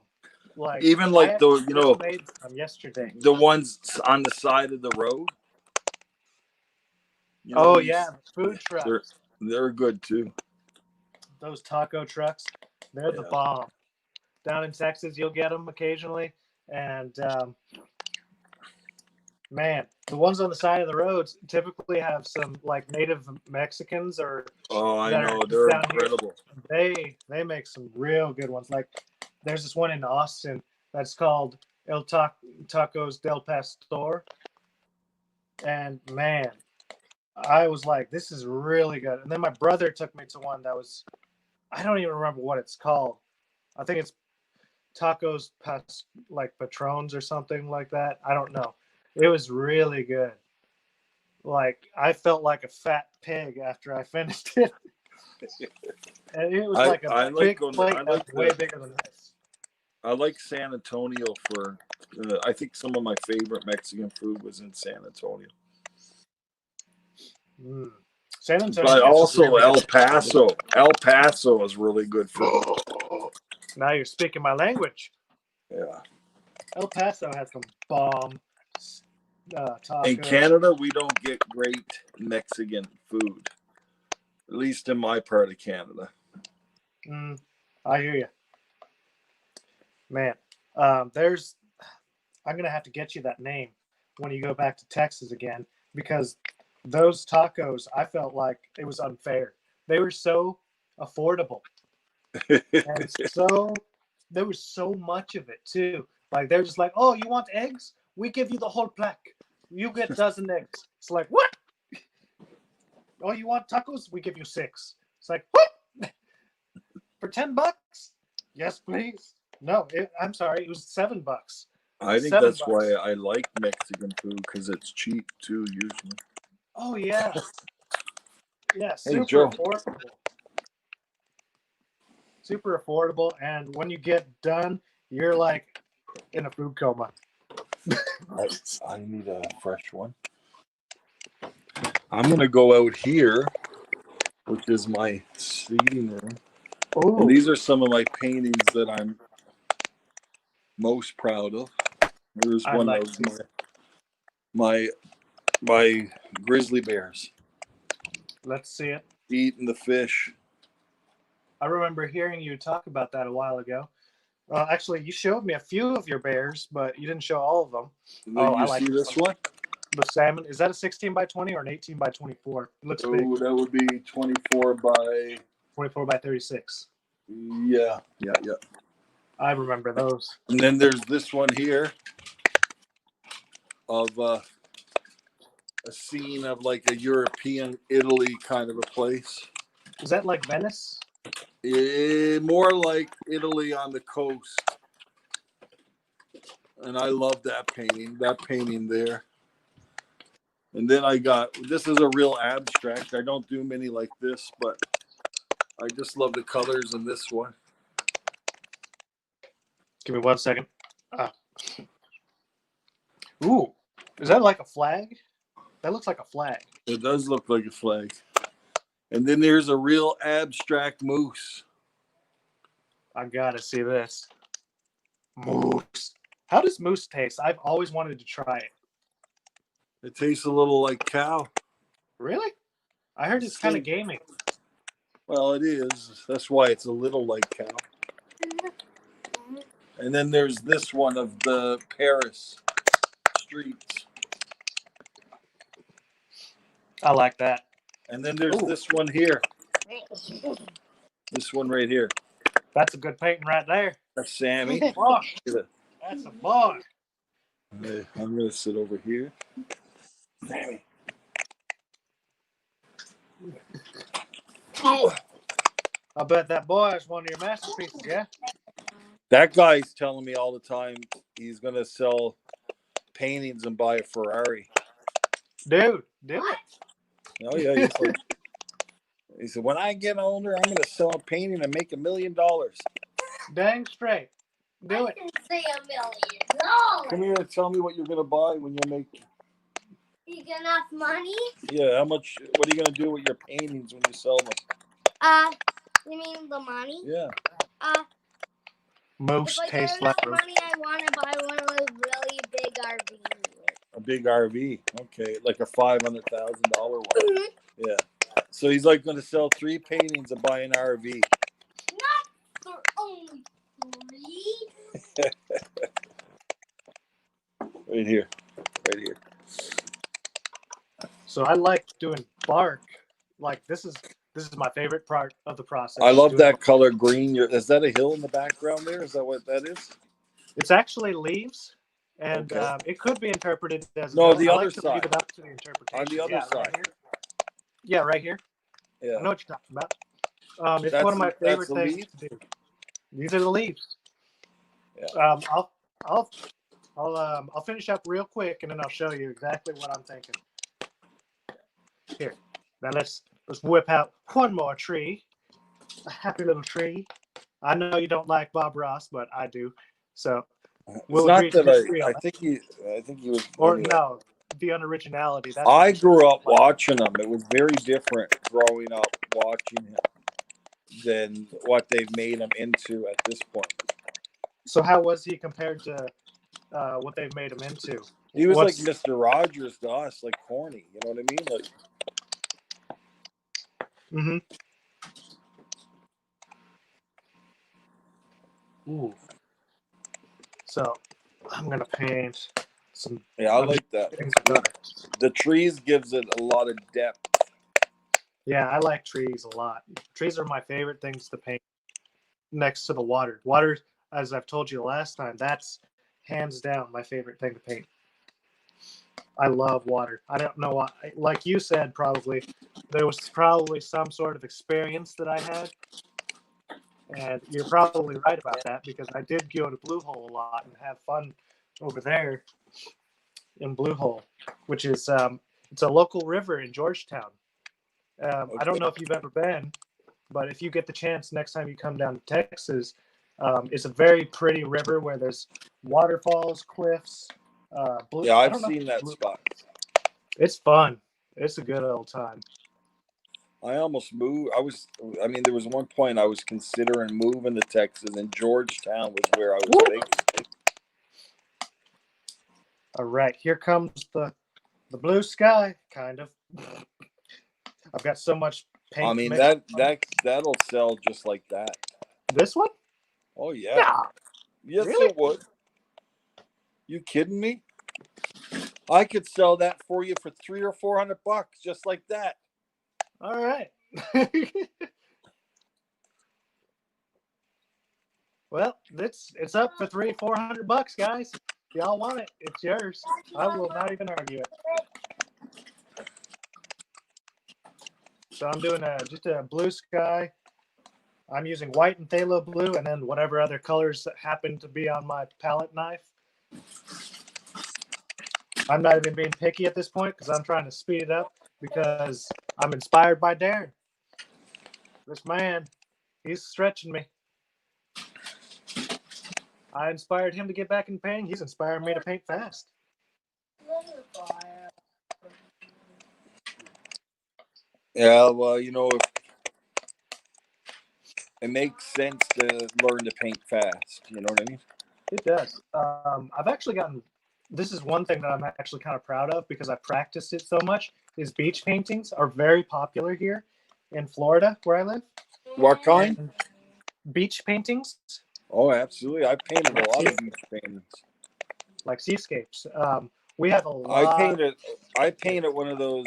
Like even like the made some yesterday. The ones on the side of the road. Food trucks. They're good too. Those taco trucks, they're the bomb. Down in Texas, you'll get them occasionally, and man, the ones on the side of the roads typically have some like native Mexicans or. Oh, I know, they're incredible. Here. They make some real good ones. Like there's this one in Austin that's called El Tacos del Pastor, and man, I was like, this is really good. And then my brother took me to one that was, I don't even remember what it's called. I think it's Tacos like Patrons or something like that. I don't know. It was really good. Like I felt like a fat pig after I finished it. And it was like a I like big going. plate I that like was way bigger than this. I like San Antonio for. I think some of my favorite Mexican food was in San Antonio, Mm. San Antonio but gets also really El good. Paso. El Paso is really good for. Now you're speaking my language. Yeah. El Paso has some bomb In tacos. Canada, we don't get great Mexican food, at least in my part of Canada. I hear you, man. There's. I'm gonna have to get you that name when you go back to Texas again because those tacos, I felt like it was unfair. They were so affordable and so there was so much of it too. Like they're just like, oh, you want eggs? We give you the whole pack. You get dozen eggs. It's like what? Oh, you want tacos? We give you 6. It's like what? For $10? Yes, please. No, I'm sorry, it was $7. I think $7. that's why I like Mexican food because it's cheap too, usually. Oh yeah, yeah, Hey, super Joe. affordable. Super affordable, and when you get done, you're like in a food coma. I need a fresh one. I'm gonna go out here, which is my seating room, and Oh, these are some of my paintings that I'm most proud of. There's I one like of these. my grizzly bears Let's see it. eating the fish. I remember hearing you talk about that a while ago. Actually, you showed me a few of your bears, but you didn't show all of them. Oh, I You like see this one? the salmon. Is that a 16 by 20 or an 18 by 24? It looks big. Oh, that would be 24 by. 24 by 36. Yeah. I remember those. And then there's this one here of a scene of like a European Italy kind of a place. Is that like Venice? More like Italy on the coast. And I love that painting there. And then I got, this is a real abstract. I don't do many like this, but I just love the colors in this one. Give me 1 second. Ooh, is that like a flag? That looks like a flag. It does look like a flag. And then there's a real abstract moose. I gotta see this. Moose. How does moose taste? I've always wanted to try it. It tastes a little like cow. Really? I heard it's kind of gamey. Well, it is. That's why it's a little like cow. And then there's this one of the Paris streets. I like that. And then there's this one here. This one right here. That's a good painting right there. That's Sammy. Oh, that's a boy. I'm going to sit over here. Sammy. I bet that boy is one of your masterpieces, yeah? That guy's telling me all the time he's going to sell paintings and buy a Ferrari. Dude, do it. Oh, yeah. He said, when I get older, I'm going to sell a painting and make $1 million. Dang straight. Do it. I can say $1 million. Come here and tell me what you're going to buy when you make. You got enough money? Yeah, how much? What are you going to do with your paintings when you sell them? You mean the money? Yeah. Moose If I tastes get like enough money, I want to buy one of those really big RVs. A big RV. Okay, like a $500,000 one. Yeah. So he's like going to sell 3 paintings and buy an RV. Not for only 3. Right here. So I like doing bark. Like this is my favorite part of the process. I love doing that bark. color green. Is that a hill in the background there? Is that what that is? It's actually leaves, and Okay. it could be interpreted as No, the the I other like to side. leave it up to the interpretation. On the other side. Right here. Yeah, right here. Yeah. I know what you're talking about. It's one of my favorite things to do. These are the leaves. Yeah. I'll I'll finish up real quick and then I'll show you exactly what I'm thinking. Here, now let's whip out one more tree. A happy little tree. I know you don't like Bob Ross, but I do. So we'll It's agree not to that disagree on I that. think he was. Or Anyway. no, the unoriginality. That's I what grew up watching them. It was very different growing up watching him than what they've made him into at this point. So how was he compared to what they've made him into? He was What's- like Mr. Rogers to us, like corny. You know what I mean? Like, Ooh. So I'm gonna paint some. yeah, I like that. It's good. The trees gives it a lot of depth. Yeah, I like trees a lot. Trees are my favorite things to paint next to the water. Water, as I've told you the last time, that's hands down my favorite thing to paint. I love water. I don't know why. Like you said, probably there was probably some sort of experience that I had, and you're probably right about that because I did go to Blue Hole a lot and have fun over there in Blue Hole, which is it's a local river in Georgetown. I don't know if you've ever been, but if you get the chance next time you come down to Texas, it's a very pretty river where there's waterfalls, cliffs. Yeah, I've seen that spot. It's fun. It's a good old time. I almost moved. There was one point I was considering moving to Texas, and Georgetown was where I was thinking. All right, here comes the blue sky, kind of. I've got so much paint. I mean, that'll sell just like that. This one? Oh yeah. Yes, really? It would. You kidding me? I could sell that for you for $300 or $400, just like that. All right. Well, it's up for $300-400, guys. If y'all want it, it's yours. I will not even argue it. So I'm doing just a blue sky. I'm using white and phthalo blue, and then whatever other colors that happen to be on my palette knife. I'm not even being picky at this point because I'm trying to speed it up because I'm inspired by Darren. This man, he's stretching me. I inspired him to get back in painting. He's inspiring me to paint fast. Yeah, well, it makes sense to learn to paint fast. You know what I mean? It does. I've actually gotten. This is one thing that I'm actually kind of proud of because I practiced it so much. Is beach paintings are very popular here in Florida, where I live. What kind? And beach paintings. Oh, absolutely. I painted a lot of beach paintings. Like seascapes. We have a lot. I painted one of those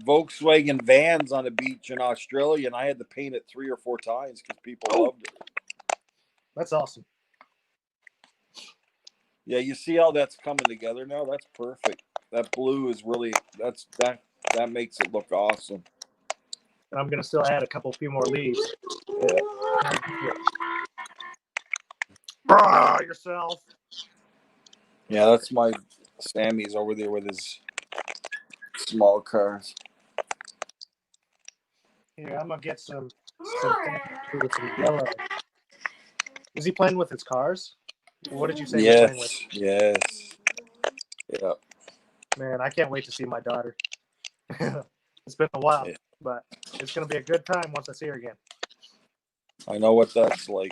Volkswagen vans on a beach in Australia, and I had to paint it 3 or 4 times because people loved it. That's awesome. Yeah, you see how that's coming together now? That's perfect. That blue is really that makes it look awesome. And I'm gonna still add a few more leaves. Yeah. Yourself. Yeah, that's my Sammy's over there with his small cars. Here, I'm gonna get some yellow. Is he playing with his cars? What did you say? Yes, playing with? yes. Yeah. Man, I can't wait to see my daughter. It's been a while, but it's gonna be a good time once I see her again. I know what that's like.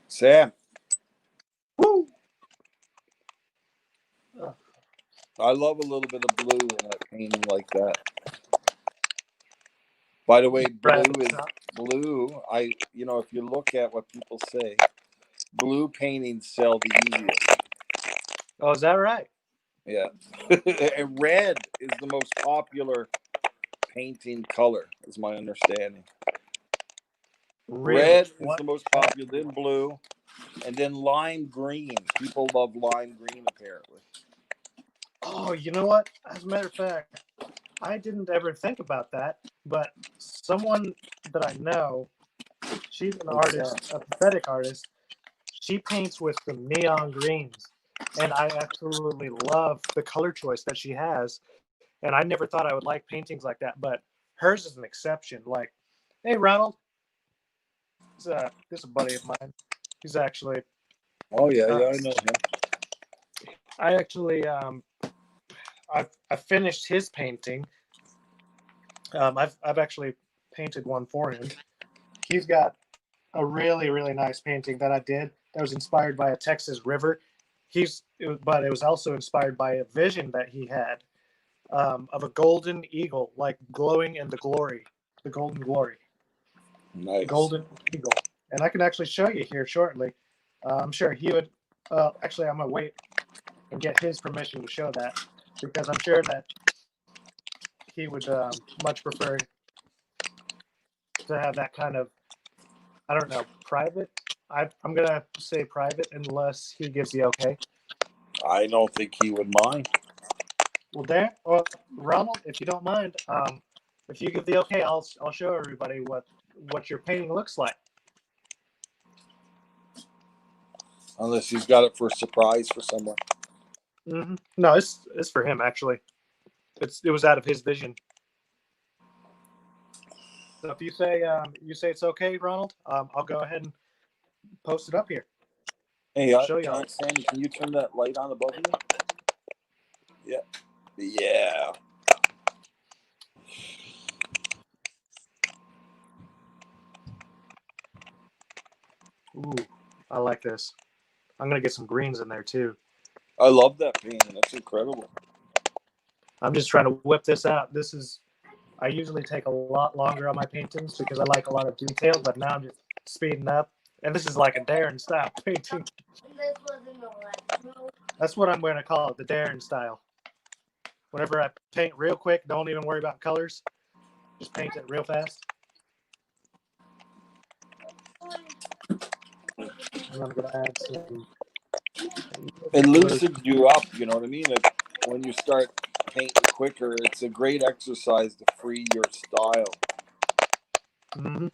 Sam. Woo! I love a little bit of blue in a painting like that. By the way, blue. If you look at what people say, blue paintings sell the easiest. Oh, is that right? Yeah. And red is the most popular painting color, is my understanding. Really? Red is the most popular, then blue, and then lime green. People love lime green, apparently. Oh, you know what? As a matter of fact, I didn't ever think about that, but someone that I know, she's an artist, a pathetic artist. She paints with the neon greens, and I absolutely love the color choice that she has. And I never thought I would like paintings like that, but hers is an exception. Like, hey, Ronald, this is a buddy of mine. He's actually, Oh yeah, yeah, I know him. I actually, I finished his painting. I've actually painted one for him. He's got a really really nice painting that I did that was inspired by a Texas river. But it was also inspired by a vision that he had of a golden eagle, like glowing in the golden glory, Nice. golden eagle. And I can actually show you here shortly. I'm sure he would. Actually, I'm gonna wait and get his permission to show that because I'm sure that he would much prefer to have that kind of, I don't know, private. I'm gonna say private unless he gives the okay. I don't think he would mind. Well, Darren or Ronald, if you don't mind, if you give the okay, I'll show everybody what your painting looks like. Unless he's got it for a surprise for someone. Mm-hmm. No, it's for him actually. It was out of his vision. So if you say it's okay, Ronald, I'll go ahead and post it up here. Hey, Show y'all. Sandy, can you turn that light on above you? Yeah. Yeah. Ooh, I like this. I'm gonna get some greens in there too. I love that painting. That's incredible. I'm just trying to whip this out. I usually take a lot longer on my paintings because I like a lot of detail, but now I'm just speeding up. And this is like a Darren style painting. That's what I'm going to call it, the Darren style. Whenever I paint real quick, don't even worry about colors. Just paint it real fast. And I'm going to add some. It loosens you up, you know what I mean? When you start painting quicker, it's a great exercise to free your style. Mm-hmm.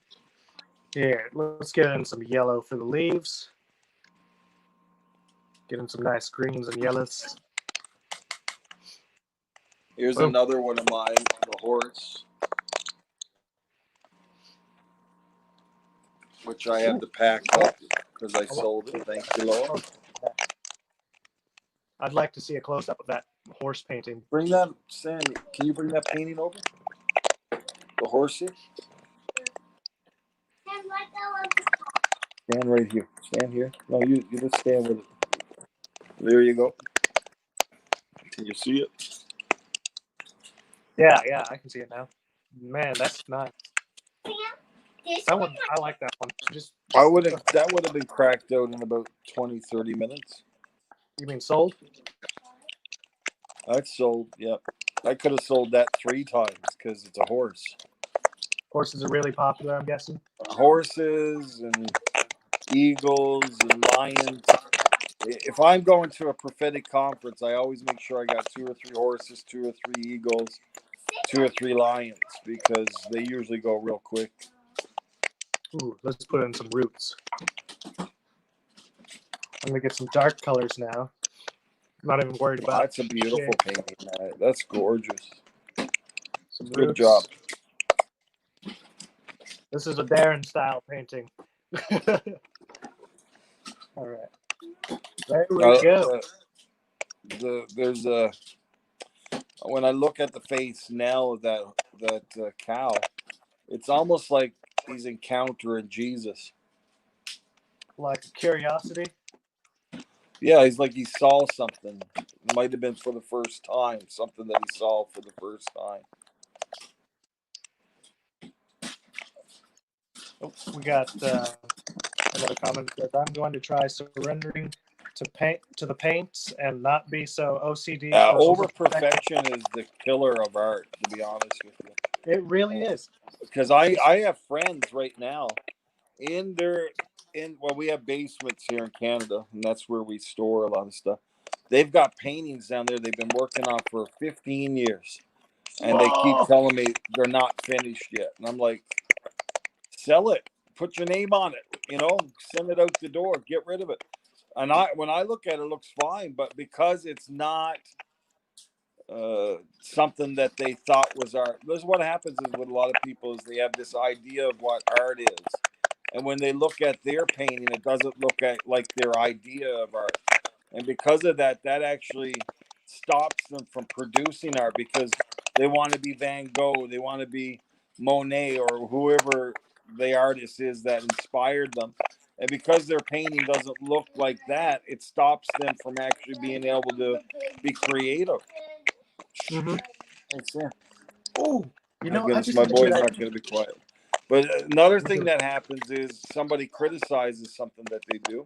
Here, let's get in some yellow for the leaves. Get in some nice greens and yellows. Here's another one of mine, the horse, which I had to pack up because I sold it. Thank you, Lord. I'd like to see a close-up of that horse painting. Bring that, Sandy. Can you bring that painting over? The horsey? Stand right here. Stand here. No, you just stand with it. There you go. Can you see it? Yeah, I can see it now. Man, that's nice. That one, I like that one. That would have been cracked out in about 20, 30 minutes. You mean sold? I'd sold, yep. I could have sold that 3 times because it's a horse. Horses are really popular, I'm guessing. Horses and eagles and lions. If I'm going to a prophetic conference, I always make sure I got 2 or 3 horses, 2 or 3 eagles, 2 or 3 lions because they usually go real quick. Ooh, let's put in some roots. I'm gonna get some dark colors now. I'm not even worried about. That's a beautiful painting. That's gorgeous. Some Good roots. job. This is a Darren style painting. All right. There we go. There's a. When I look at the face now of that cow, it's almost like he's encountering Jesus. Like a curiosity. Yeah, he's like he saw something. It might have been for the first time, something that he saw for the first time. Oh, we got another comment that I'm going to try surrendering to the paints and not be so OCD. Over perfection is the killer of art, to be honest with you. It really is. Because I have friends right now we have basements here in Canada, and that's where we store a lot of stuff. They've got paintings down there they've been working on for 15 years. and they keep telling me they're not finished yet. And I'm like, sell it, put your name on it, send it out the door, get rid of it. And when I look at it, it looks fine, but because it's not something that they thought was art. This is what happens is with a lot of people is they have this idea of what art is, and when they look at their painting, it doesn't look like their idea of art. And because of that, that actually stops them from producing art because they want to be Van Gogh, they want to be Monet, or whoever the artist is that inspired them. And because their painting doesn't look like that, it stops them from actually being able to be creative. Mm-hmm. It's, uh, Oh, my I goodness, just my had a good boy's not idea. going to be quiet. But another thing that happens is somebody criticizes something that they do,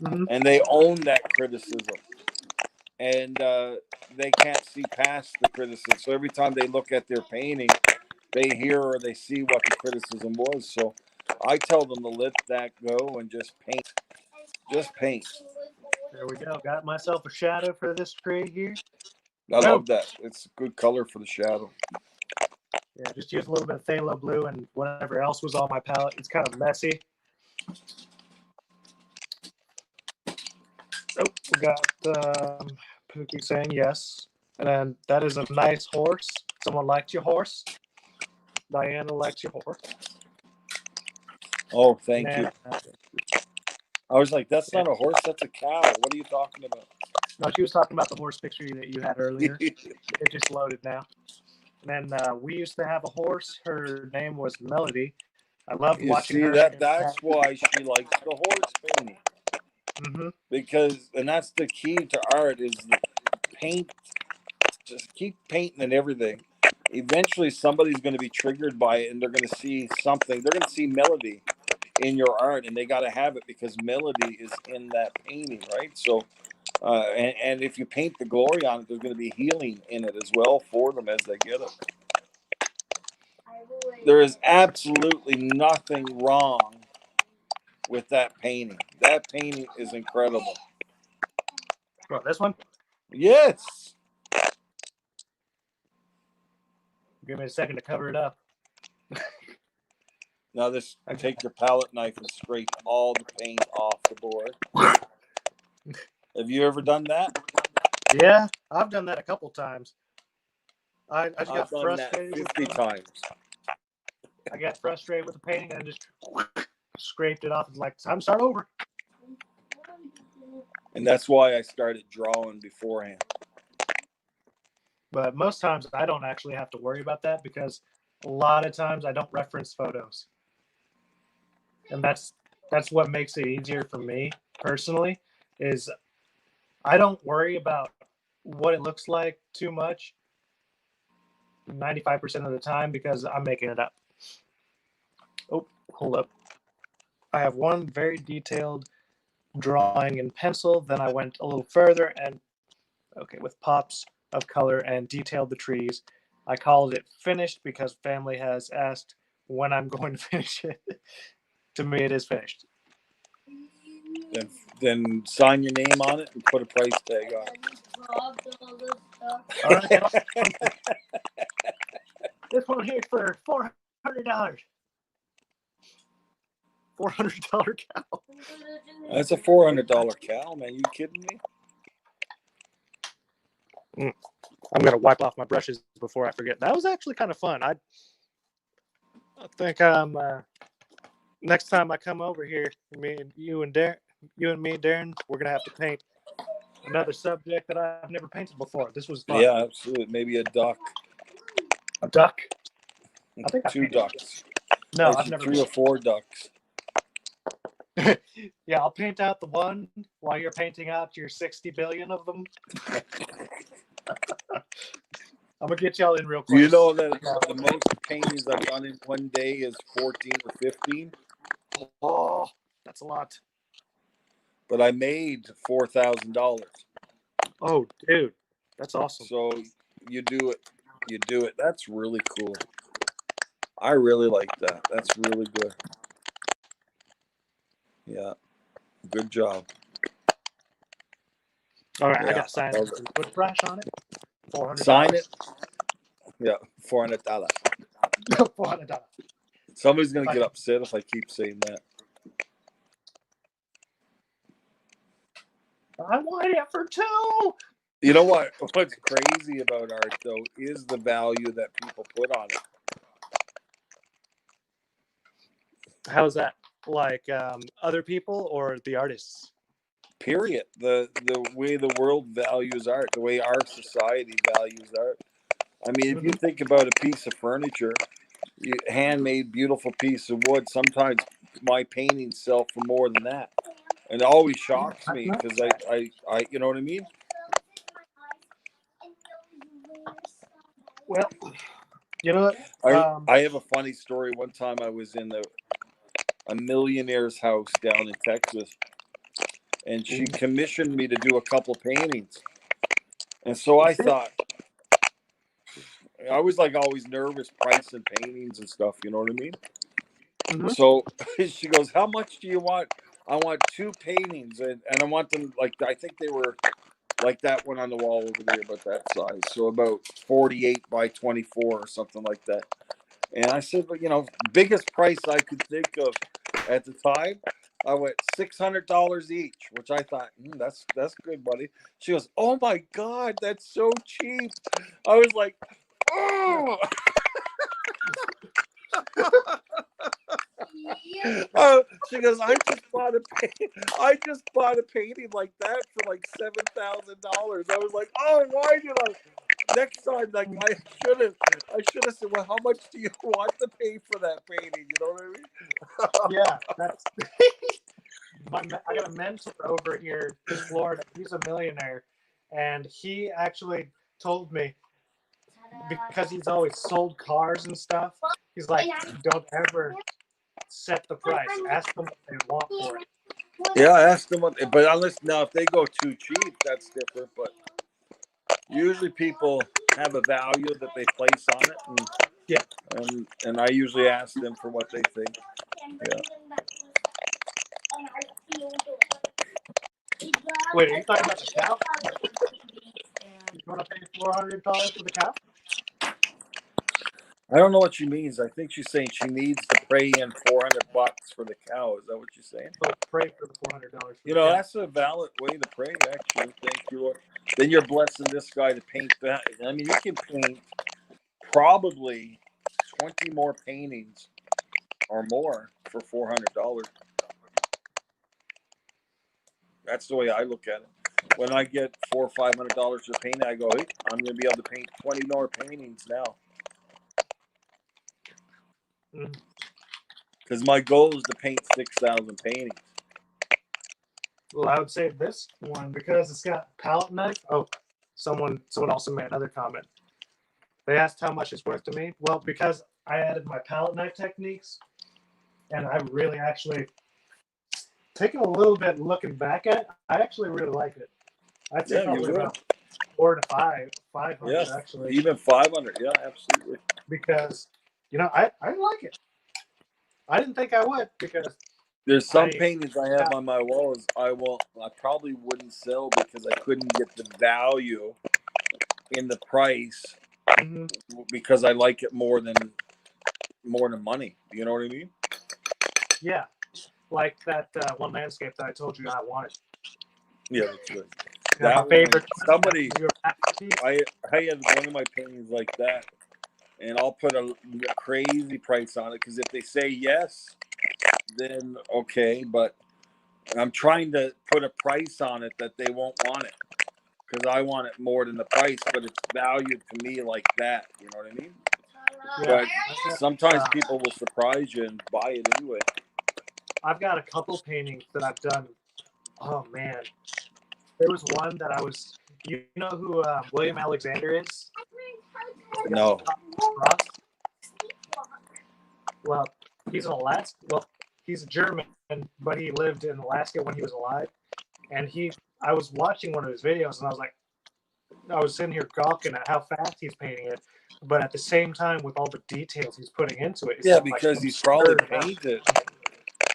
Mm-hmm. and they own that criticism, and they can't see past the criticism. So every time they look at their painting, they hear or they see what the criticism was. So I tell them to let that go and just paint. Just paint. There we go. Got myself a shadow for this tree here. I love that. It's a good color for the shadow. Yeah, just use a little bit of phthalo blue and whatever else was on my palette. It's kind of messy. Oh, we got Pookie saying yes. And then that is a nice horse. Someone liked your horse. Diana likes your horse. Oh, thank you. And, I was like, that's not a horse, that's a cow. What are you talking about? no, she was talking about the horse picture that you had earlier. It just loaded now. And then we used to have a horse. Her name was Melody. I loved watching her. That's why she likes the horse painting. Mm-hmm. Because, and that's the key to art is the paint. Just keep painting and everything. Eventually, somebody's going to be triggered by it, and they're going to see something. They're going to see melody in your art, and they got to have it because melody is in that painting, right? So, and if you paint the glory on it, there's going to be healing in it as well for them as they get it. There is absolutely nothing wrong with that painting. That painting is incredible. Well, this one? Yes. Give me a second to cover it up. Now take your palette knife and scrape all the paint off the board. Have you ever done that? Yeah, I've done that a couple times. I just got done frustrated. That 50 times. I got frustrated with the painting and I just scraped it off. It's like, time to start over. And that's why I started drawing beforehand. But most times I don't actually have to worry about that because a lot of times I don't reference photos. And that's what makes it easier for me personally is I don't worry about what it looks like too much 95% of the time because I'm making it up. Oh, hold up. I have one very detailed drawing in pencil. Then I went a little further and, okay, with pops of color and detailed the trees. I called it finished because family has asked when I'm going to finish it. To me, it is finished. Then sign your name on it and put a price tag on it. All right. This one here for $400. $400 cow. That's a $400 cow, man. You kidding me? I'm gonna wipe off my brushes before I forget. That was actually kind of fun. I think next time I come over here, you and me, Darren, we're gonna have to paint another subject that I've never painted before. This was fun. Yeah, absolutely. Maybe a duck. A duck. I think 2 ducks. No, I've never. 3 or 4 ducks. Yeah, I'll paint out the one while you're painting out your 60 billion of them. I'm gonna get y'all in real quick. You know that the most paintings I've done in one day is 14 or 15. Oh, that's a lot. But I made $4,000. Oh, dude, that's awesome. So you do it. That's really cool. I really like that. That's really good. Yeah, good job. All right, Yeah, I got signed. Put a price on it. $400. Sign it. Yeah, $400. $400. Somebody's gonna get upset if I keep saying that. I want it for 2. You know what? What's crazy about art though is the value that people put on it. How's that? Like other people or the artists? Period. The way the world values art, the way our society values art. I mean, if you think about a piece of furniture, handmade, beautiful piece of wood, sometimes my paintings sell for more than that. And it always shocks me because I, you know what I mean? Well, you know what? I have a funny story. One time I was in a millionaire's house down in Texas, and she commissioned me to do a couple paintings. And so I thought, I was like always nervous pricing paintings and stuff, you know what I mean? So she goes, how much do you want? I want 2 paintings, and I want them like, I think they were like that one on the wall over there, about that size. So about 48 by 24 or something like that. And I said, but biggest price I could think of at the time, I went $600 each, which I thought, that's good, buddy. She goes, oh my God, that's so cheap. I was like, oh. She goes, I just bought a painting like that for like $7,000. I was like, oh, why did I? Next time, like I should have said, well, how much do you want to pay for that painting? You know what I mean? Yeah, that's. I got a mentor over here in Florida. He's a millionaire, and he actually told me, because he's always sold cars and stuff. He's like, don't ever set the price. Ask them what they want for it. Yeah, ask them but if they go too cheap, that's different. But usually people have a value that they place on it, and I usually ask them for what they think. Yeah. Wait, are you talking about the cow? You want to pay $400 for the cow? I don't know what she means. I think she's saying she needs to pay in $400 for the cow. Is that what you're saying? So pray for the $400. That's a valid way to pray, actually. Thank you, Lord. Then you're blessing this guy to paint that. I mean, you can paint probably 20 more paintings or more for $400. That's the way I look at it. When I get $400 or $500 for painting, I go, hey, I'm going to be able to paint 20 more paintings now. Because my goal is to paint 6,000 paintings. Well, I would say this one, because it's got palette knife. Oh, someone also made another comment. They asked how much it's worth to me. Well, because I added my palette knife techniques, and I really actually, taking a little bit looking back at it, I actually really like it. I'd say probably about 400 to 500 actually. Even 500, yeah, absolutely. Because, I like it. I didn't think I would, because there's some paintings I have on my walls I probably wouldn't sell because I couldn't get the value in the price because I like it more than money. You know what I mean? Yeah. Like that one landscape that I told you I wanted. Yeah, that's good. My favorite. Somebody, I had one of my paintings like that, and I'll put a crazy price on it because if they say yes, then okay. But I'm trying to put a price on it that they won't want it because I want it more than the price, but it's valued to me like that. You know what I mean? Yeah. But sometimes people will surprise you and buy it anyway. I've got a couple paintings that I've done. Oh man, there was one that I was. You know who William Alexander is? No. Well, he's an Alaska. Well, he's German, but he lived in Alaska when he was alive. And I was watching one of his videos, and I was sitting here gawking at how fast he's painting it, but at the same time, with all the details he's putting into it. Yeah, because he's probably painted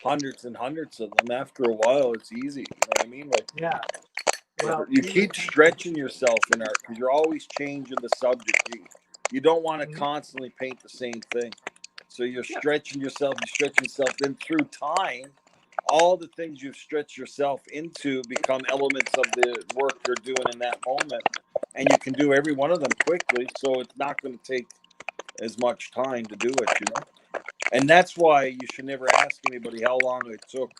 hundreds and hundreds of them. After a while, it's easy. You know what I mean? Like, yeah. Well, you keep stretching yourself in art because you're always changing the subject. You don't want to Mhm. constantly paint the same thing. So you're Yeah. stretching yourself, then through time, all the things you've stretched yourself into become elements of the work you're doing in that moment. And you can do every one of them quickly, so it's not going to take as much time to do it, you know? And that's why you should never ask anybody how long it took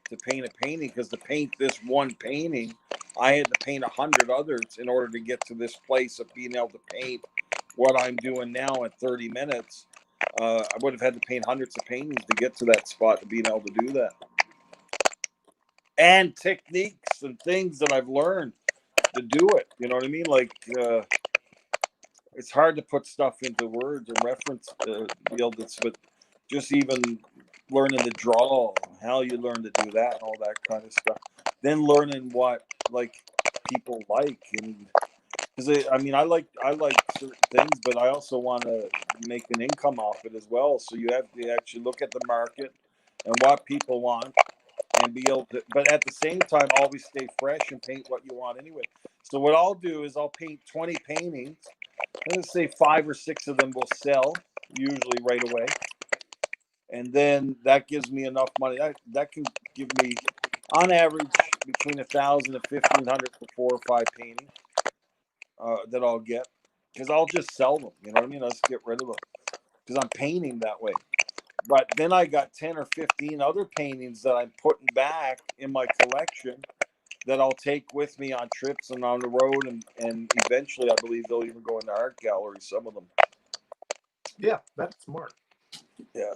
to paint a painting, because to paint this one painting, I had to paint 100 others in order to get to this place of being able to paint what I'm doing now in 30 minutes. I would have had to paint hundreds of paintings to get to that spot, to being able to do that. And techniques and things that I've learned to do it. You know what I mean? Like, it's hard to put stuff into words and reference but just even learning to draw, how you learn to do that, and all that kind of stuff. Then learning what like people like, and because I like certain things, but I also want to make an income off it as well. So you have to actually look at the market and what people want, and be able to, but at the same time, always stay fresh and paint what you want anyway. So what I'll do is I'll paint 20 paintings. Let's say 5 or 6 of them will sell, usually right away. And then that gives me enough money. That can give me, on average, between 1,000 and 1,500 for 4 or 5 paintings that I'll get. Because I'll just sell them. You know what I mean? I'll just get rid of them. Because I'm painting that way. But then I got 10 or 15 other paintings that I'm putting back in my collection that I'll take with me on trips and on the road, and eventually I believe they'll even go into art galleries, some of them. Yeah, that's smart. Yeah.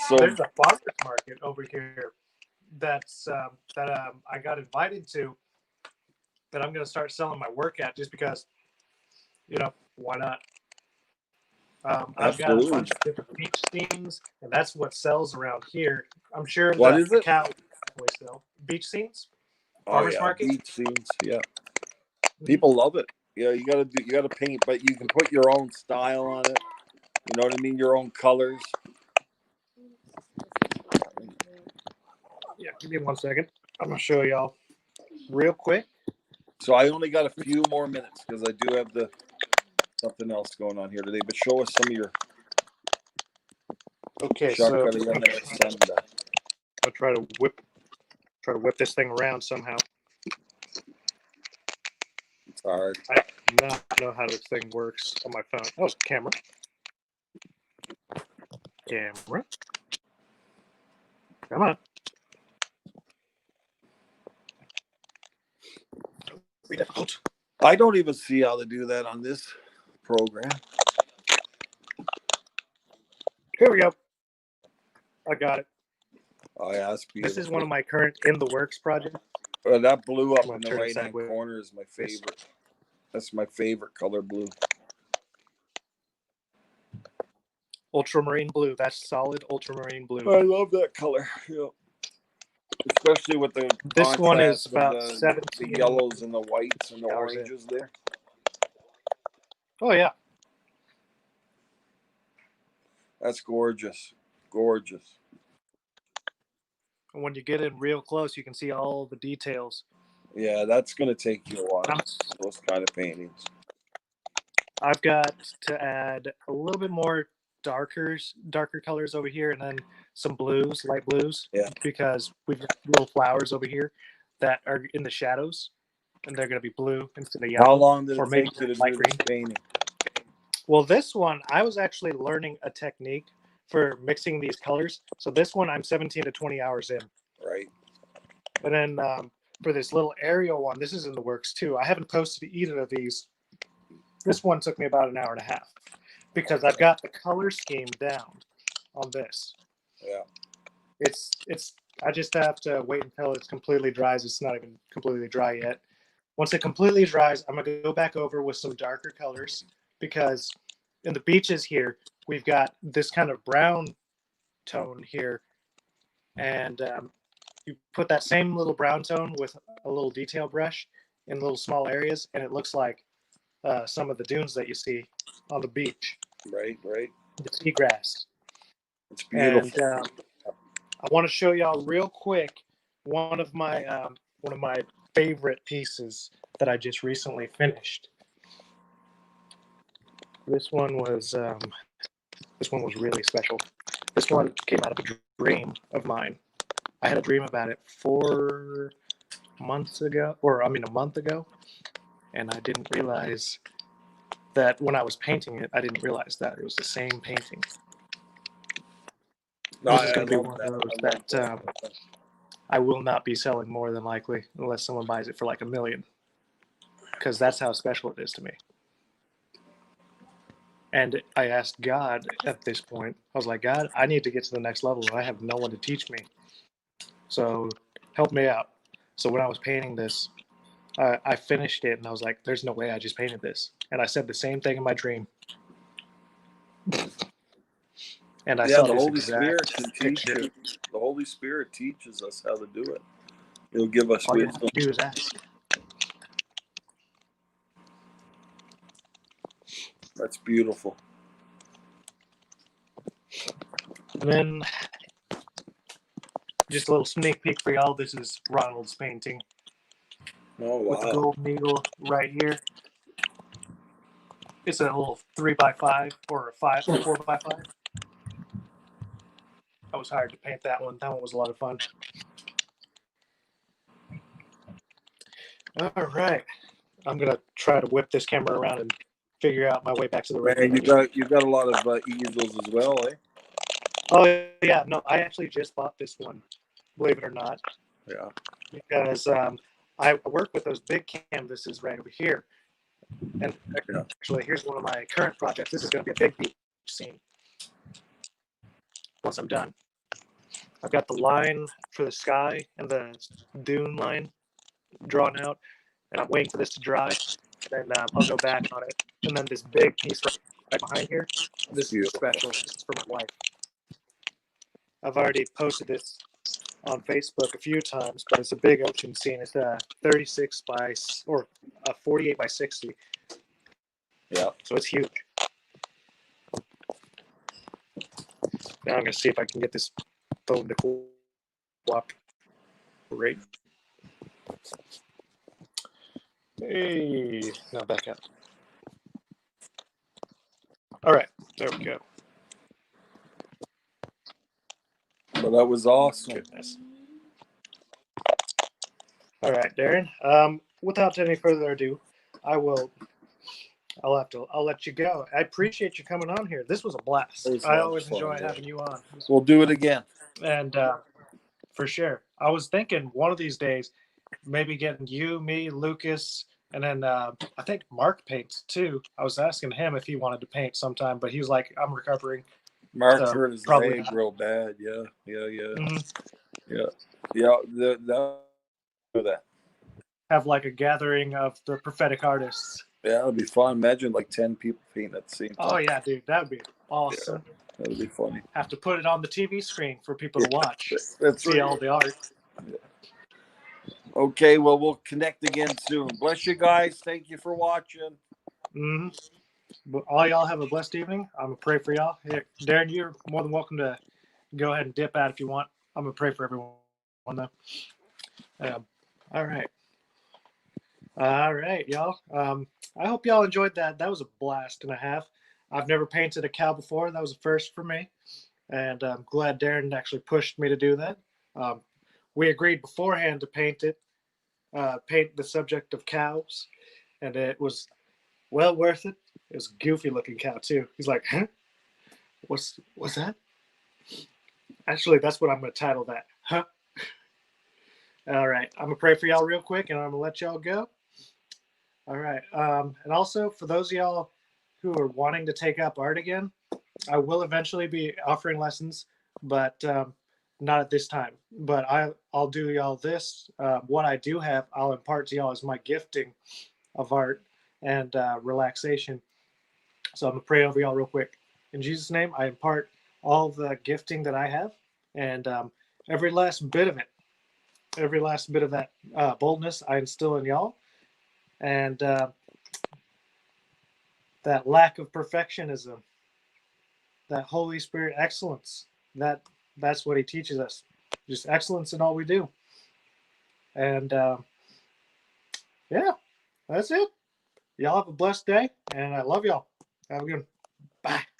So There's a farmers market over here that's I got invited to, that I'm going to start selling my work at, just because, why not? I've got a Absolutely. bunch of different beach scenes, and that's what sells around here. I'm sure What that is it? Cal definitely sell beach scenes, Oh farmers yeah, market. beach scenes. Yeah, people love it. Yeah, you gotta paint, but you can put your own style on it. You know what I mean? Your own colors. Yeah, give me 1 second. I'm gonna show y'all real quick. So I only got a few more minutes because I do have something else going on here today. But show us some of your Okay, shortcut so again there, Sunday. I'll try to whip this thing around somehow. It's hard. I do not know how this thing works on my phone. Oh, camera. Come on. Be difficult. I don't even see how to do that on this program. Here we go. I got it. Oh yeah, that's beautiful. This is one of my current in the works projects. That blue up I'm in gonna the turn it right hand sideways. corner is my favorite. That's my favorite color, blue. Ultramarine blue. That's solid ultramarine blue. I love that color. Yeah. Especially with the This one is contrast of about the 17 yellows and the whites and the hours in. oranges there. Oh yeah. That's gorgeous. Gorgeous. And when you get in real close, you can see all the details. Yeah, that's going to take you a while, those kind of paintings. I've got to add a little bit more darker colors over here, and then some blues, light blues. Yeah. Because we've got little flowers over here that are in the shadows, and they're going to be blue instead of yellow. How long did it maybe take you to light do green. this painting? Well, this one, I was actually learning a technique for mixing these colors. So this one, I'm 17 to 20 hours in. Right. And then for this little aerial one, this is in the works too. I haven't posted either of these. This one took me about an hour and a half because I've got the color scheme down on this. Yeah. It's I just have to wait until it's completely dries. It's not even completely dry yet. Once it completely dries, I'm gonna go back over with some darker colors, because in the beaches here, we've got this kind of brown tone here, and you put that same little brown tone with a little detail brush in little small areas, and it looks like some of the dunes that you see on the beach. Right. The seagrass. It's beautiful. And I want to show y'all real quick one of my favorite pieces that I just recently finished. This one was really special. This one came out of a dream of mine. I had a dream about it 4 months ago, a month ago, and I didn't realize that when I was painting it, I didn't realize that it was the same painting. No, This is I going to be love one that. of those I love that I will not be selling more than likely unless someone buys it for like $1 million, because that's how special it is to me. And I asked God at this point, I was like, God, I need to get to the next level. I have no one to teach me. So help me out. So when I was painting this, I finished it and I was like, there's no way I just painted this. And I said the same thing in my dream. And I Yeah, saw the this Holy Spirit can exact teach picture. you. The Holy Spirit teaches us how to do it. He'll give us All you have wisdom. to do is ask. That's beautiful. And then just a little sneak peek for y'all. This is Ronald's painting Oh with the wow! golden eagle right here. It's a little 3x5 or a 4x5. I was hired to paint that one. That one was a lot of fun. All right. I'm going to try to whip this camera around and figure out my way back to the Man, you got a lot of easels as well, eh? Oh, yeah. No, I actually just bought this one, believe it or not. Yeah. Because I work with those big canvases right over here. And actually, here's one of my current projects. This is going to be a big beach scene once I'm done. I've got the line for the sky and the dune line drawn out, and I'm waiting for this to dry. Then I'll go back on it. And then this big piece right behind here, this is special. This is for my wife. I've already posted this on Facebook a few times, but it's a big ocean scene. It's a 36 by or a 48 by 60. Yeah. So it's huge. Now I'm gonna see if I can get this phone to cooperate. Hey, now back up. All right, there we go. Well, that was awesome. Goodness. All right, Darren. Without any further ado, I'll let you go. I appreciate you coming on here. This was a blast. I always enjoy having you on. We'll do it again. And for sure. I was thinking one of these days, maybe getting you, me, Lucas, and then I think Mark paints too. I was asking him if he wanted to paint sometime, but he was like, "I'm recovering." Mark's hurt his probably leg real bad. Yeah. Mhm. Do that. Have like a gathering of the prophetic artists. Yeah, that'd be fun. Imagine like 10 people painting at the same time. Oh yeah, dude, that would be awesome. Yeah, that'd be funny. Have to put it on the TV screen for people to watch. That's see all the art. Yeah. Okay, well, we'll connect again soon. Bless you guys. Thank you for watching. Mm-hmm. But all y'all have a blessed evening. I'm gonna pray for y'all. Hey, Darren, you're more than welcome to go ahead and dip out if you want. I'm gonna pray for everyone though. All right. All right, y'all. I hope y'all enjoyed that. That was a blast and a half. I've never painted a cow before. That was a first for me. And I'm glad Darren actually pushed me to do that. We agreed beforehand to paint the subject of cows. And it was well worth it. It was a goofy looking cow too. He's like, huh? What's that? Actually, that's what I'm going to title that. Huh? All right. I'm going to pray for y'all real quick and I'm going to let y'all go. All right. And also, for those of y'all who are wanting to take up art again, I will eventually be offering lessons, but not at this time. But I'll do y'all this. What I do have, I'll impart to y'all as my gifting of art and relaxation. So I'm going to pray over y'all real quick. In Jesus' name, I impart all the gifting that I have and every last bit of it, every last bit of that boldness I instill in y'all. And that lack of perfectionism, that Holy Spirit excellence, that's what he teaches us. Just excellence in all we do. And yeah, that's it. Y'all have a blessed day, and I love y'all. Have a good one. Bye.